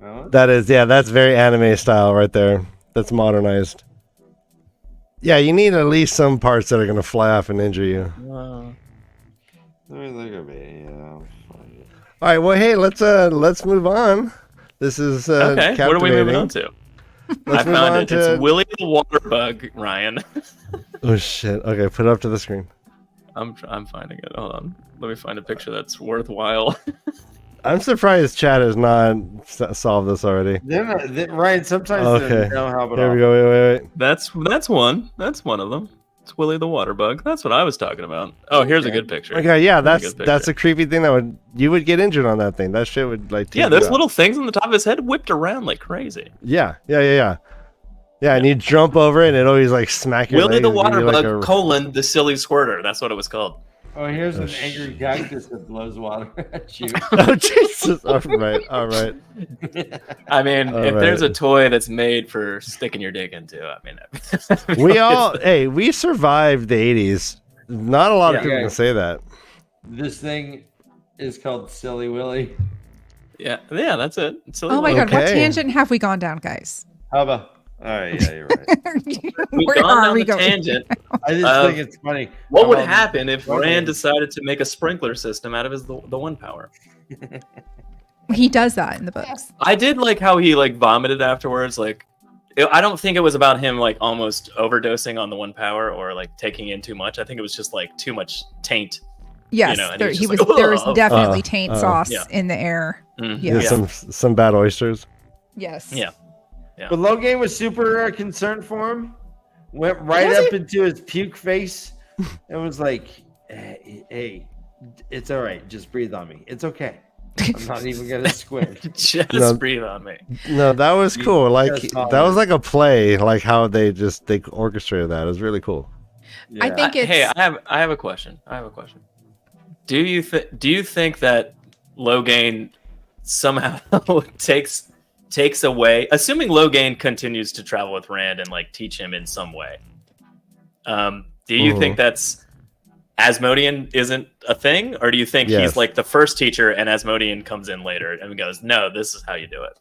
Oh, That is, yeah, that's very anime style right there. That's modernized. Yeah, you need at least some parts that are going to fly off and injure you. Wow. let me look at me. I'll find it. All right, well, hey, let's move on. This is Okay, what are we moving on to? Let's I move found on it. to- It's Willie the Water Bug, Ryan. Oh shit! Okay, put it up to the screen. I'm finding it. Hold on. Let me find a picture that's worthwhile. I'm surprised Chad has not solved this already. Ryan, sometimes Okay. they don't help at Here all. we go. Wait. That's one. That's one of them. It's Willie the Water Bug. That's what I was talking about. Oh, here's a good picture. Okay, yeah, That's a that's good that's picture. a creepy thing that you would get injured on that thing. That shit would like. take Yeah, you those out. little things on the top of his head whipped around like crazy. Yeah, and you jump over it, and it always like smack your Willie legs the and give Water you, like, Bug, colon, the silly squirter. That's what it was called. Oh, here's Oh, an angry cactus that blows water at you. Oh Jesus! All right. I mean, All if there's a right. toy that's made for sticking your dick into, I mean, We all, hey, we survived the '80s. Not a lot of Yeah. people can say that. This thing is called Silly Willy. yeah, that's it. It's silly Oh my Willy. god, what Okay. tangent have we gone down, guys? How about? All right, yeah, you're right. We've Where gone are down we the going? tangent. I just Uh, think it's funny. What would Um, happen if okay. Rand decided to make a sprinkler system out of his the one power? He does that in the books. I did like how he like vomited afterwards. Like, I don't think it was about him like almost overdosing on the one power or like taking in too much. I think it was just like too much taint. Yes, You know, and there, he's he just was. like, There was "Ugh." definitely taint sauce Yeah. in the air. Mhm. Yeah, Yeah. some bad oysters. Yes. Yeah. But Logan was super concerned for him. Went right Was up he? into his puke face and was like, hey, it's all right. Just breathe on me. It's okay. I'm not even going to squint. Just No. breathe on me. No, that was cool. Like That's that solid. was like a play, like how they orchestrated that. It was really cool. I think it's. Hey, I have a question. Do you think that Logain somehow takes away, assuming Logain continues to travel with Rand and like teach him in some way? Do you think that's Asmodean isn't a thing, or do you think Yes. he's like the first teacher and Asmodean comes in later and goes, "No, this is how you do it."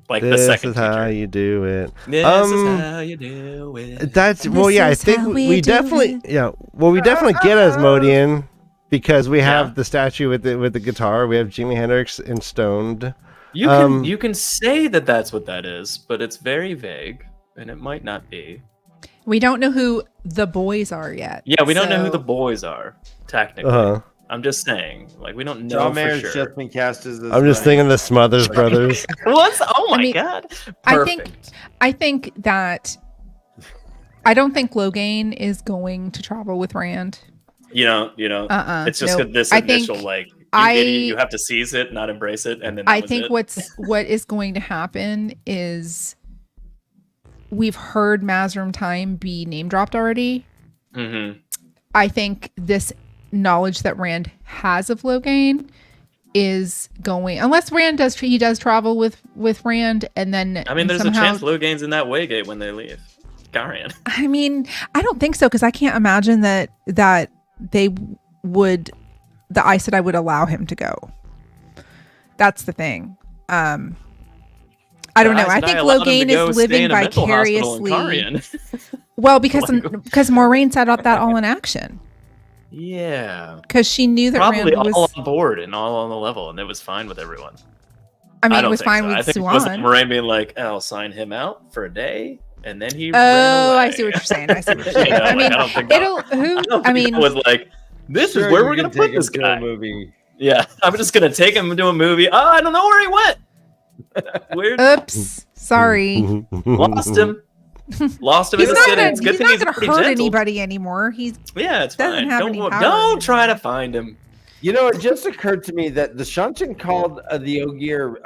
Like This the second is how teacher. you do it. This is how you do it. That's well, yeah. I This is think how we we do definitely, it. yeah. Well, we definitely get Asmodean because we have Yeah. the statue with the guitar. We have Jimi Hendrix in Stoned. You can say that that's what that is, but it's very vague, and it might not be. We don't know who the boys are yet. Yeah, we don't know who so- the boys are, technically. Uh-huh. I'm just saying, like, we don't know John for Mayer's sure. just been cast as this. I'm just thinking the Smothers Brothers. What? Oh my I mean, god! I think- Perfect. I think that. I don't think Logain is going to travel with Rand. You know. It's just nope. this I think initial like, I- idiot, you have to seize it, not embrace it, and then that I was think it. what is going to happen is we've heard Mazrim Time be name dropped already. Mm-hmm. I think this knowledge that Rand has of Logain is going, unless Rand does travel with Rand, and then I mean, there's somehow, a chance Logain's in that Waygate when they leave. Garion. I mean, I don't think so, because I can't imagine that they would, the Aes Sedai would allow him to go. That's the thing. I don't know. I think Logain is living vicariously. Well, because Moraine set out that all in action. Yeah. Because she knew that Probably Rand was. all on board and all on the level, and it was fine with everyone. I mean, it don't was think fine so. with I think it was Suan. Moraine being like, "I'll sign him out for a day," and then he. Oh, ran away. I see what you're saying. I see what you're saying. You know, I like, mean, I don't think that- it'll. Who? I don't I think mean, that was like, "This is where we're gonna put this guy." Movie. Yeah, I'm just gonna take him to a movie. Oh, I don't know where he went. Weird. oops. Sorry. Lost him. Lost him He's in the not city. gonna. It's a good He's thing not he's gonna pretty hurt gentle. anybody anymore. He's. Yeah, it's doesn't fine. have Don't, any power. don't try to find him. You know, it just occurred to me that the Shunshin called the Ogier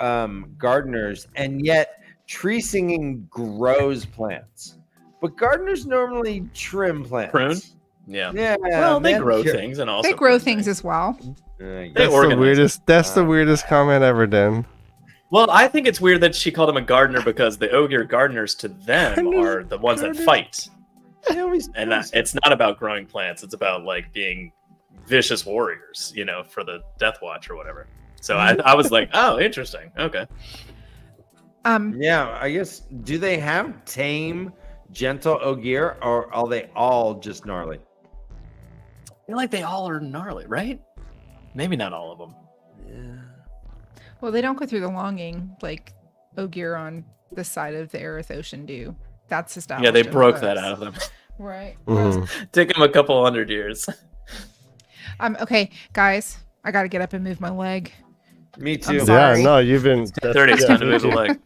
gardeners, and yet tree singing grows plants. But gardeners normally trim plants. Prune? Yeah. Yeah. Well, they grow manicure. things and also They grow prune things as well. They That's the organize weirdest. That's the weirdest comment ever done. Well, I think it's weird that she called him a gardener because the Ogier gardeners to them are the ones that fight. And it's not about growing plants. It's about like being vicious warriors, you know, for the Death Watch or whatever. So I was like, oh, interesting. Okay. Yeah, I guess. Do they have tame, gentle Ogier, or are they all just gnarly? I feel like they all are gnarly, right? Maybe not all of them. Well, they don't go through the longing like Ogier on the side of the Aerith Ocean do. That's established. Yeah, they in the broke that books. out of them. Right. Mhm. Took them a couple 100 years. Okay, guys, I gotta get up and move my leg. Me too. I'm sorry. Yeah, no, you've been. 30 yeah, time to move the leg.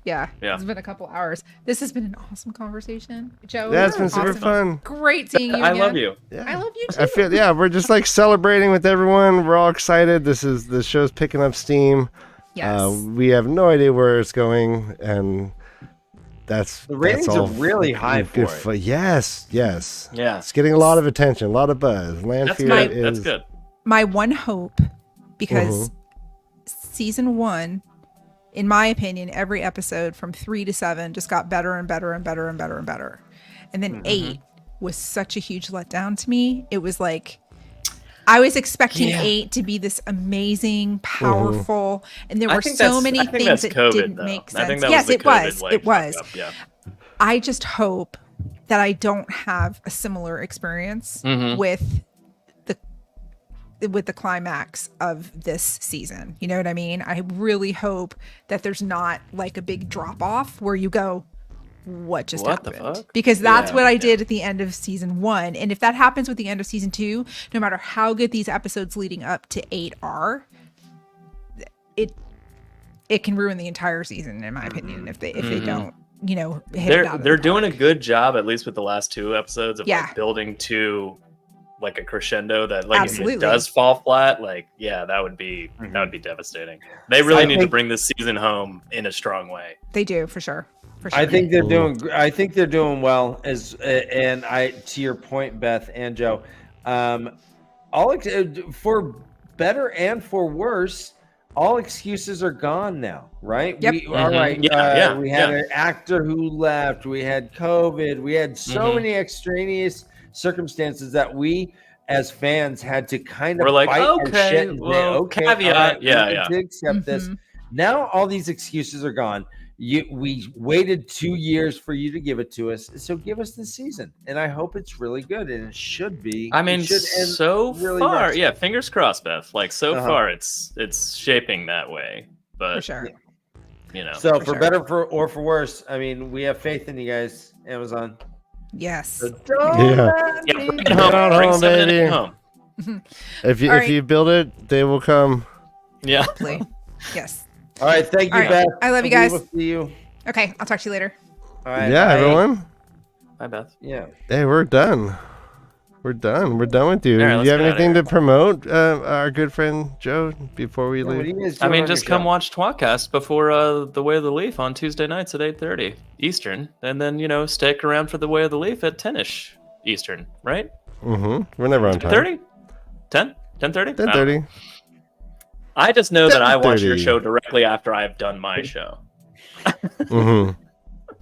Yeah, Yeah. it's been a couple hours. This has been an awesome conversation, Joe. Yeah, it's been super awesome. fun. Great seeing you. I again. love you. Yeah. I love you too. I feel we're just like celebrating with everyone. We're all excited. The show's picking up steam. Yes. We have no idea where it's going, and that's The ratings that's all are really high good for it. Yes. Yeah. It's getting a lot of attention, a lot of buzz. That's Lanfear good. is That's good. My one hope, because Mm-hmm. season 1, in my opinion, every episode from 3 to 7 just got better and better and better and better and better. And then 8 was such a huge letdown to me. It was like, I was expecting 8 to be this amazing, powerful, and there I were think so that's- many I think things that's that COVID, didn't though. make I sense. think that Yes, was the it was. COVID, like, It was. fuck up, yeah. I just hope that I don't have a similar experience with with the climax of this season. You know what I mean? I really hope that there's not like a big drop off where you go, what just What the happened? fuck? Because that's Yeah, what I yeah. did at the end of season 1. And if that happens with the end of season 2, no matter how good these episodes leading up to 8 are, it can ruin the entire season, in my opinion, if they don't, you know, hit it out of They're the doing a park. good job, at least with the last 2 episodes, of Yeah. like building to like a crescendo that like Absolutely. if it does fall flat, like that would be devastating. They really need to bring this season home in a strong way. They do, for sure. For sure. I think they're doing. I think they're doing well. And to your point, Beth and Joe, for better and for worse, all excuses are gone now, right? Yep. All right. Yeah, we had an actor who left. We had COVID. We had so many extraneous circumstances that we, as fans, had to kind of We're like, bite our okay, shit and say, well, okay, caveat, all right, we yeah, need yeah. to accept this. Now all these excuses are gone. We waited 2 years for you to give it to us, so give us the season, and I hope it's really good, and it should be. I mean, It should end so really far, nice. yeah, fingers crossed, Beth. Like so Uh-huh. far, it's shaping that way. But for sure. you know, So For for sure. better or for worse, I mean, we have faith in you guys, Amazon. Yes. So don't Yeah. let yeah, me bring it Get home. on Bring home, 7 and baby. 8 home. If All right. you build it, they will come. Yeah. Hopefully. Yes. All right, thank you, All right. Beth. I love you We guys. will see you. Okay, I'll talk to you later. All right, Yeah, bye. everyone. Bye, Beth. Yeah. Hey, we're done. We're done. We're done with you. All right, Do let's you have get outta anything here. to promote, our good friend Joe, before we Yeah, what leave? do you guys I doing mean, on just your come show? watch Twatcast before The Way of the Leaf on Tuesday nights at 8:30 Eastern, and then stick around for The Way of the Leaf at 10ish Eastern, right? Mm-hmm. We're never on time. 10:30, 10:30. 10:30. I just know that I watch your 10:30. show directly after I have done my show. Mm-hmm.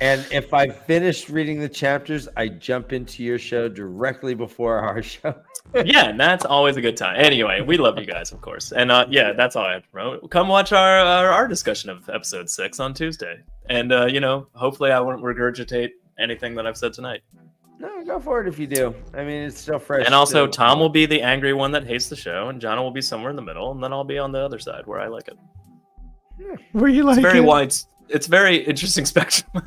And if I finish reading the chapters, I jump into your show directly before our show. Yeah, and that's always a good time. Anyway, we love you guys, of course, and yeah, that's all I have to promote. Come watch our discussion of episode 6 on Tuesday, and hopefully I won't regurgitate anything that I've said tonight. No, go for it if you do. I mean, it's still fresh. And also, still. Tom will be the angry one that hates the show, and John will be somewhere in the middle, and then I'll be on the other side where I like it. Where you like It's very it? wide. It's very interesting spectrum.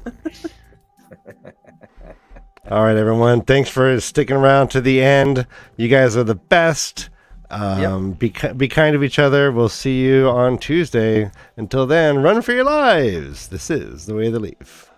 All right, everyone. Thanks for sticking around to the end. You guys are the best. Be kind of each other. We'll see you on Tuesday. Until then, run for your lives. This is The Way of the Leaf.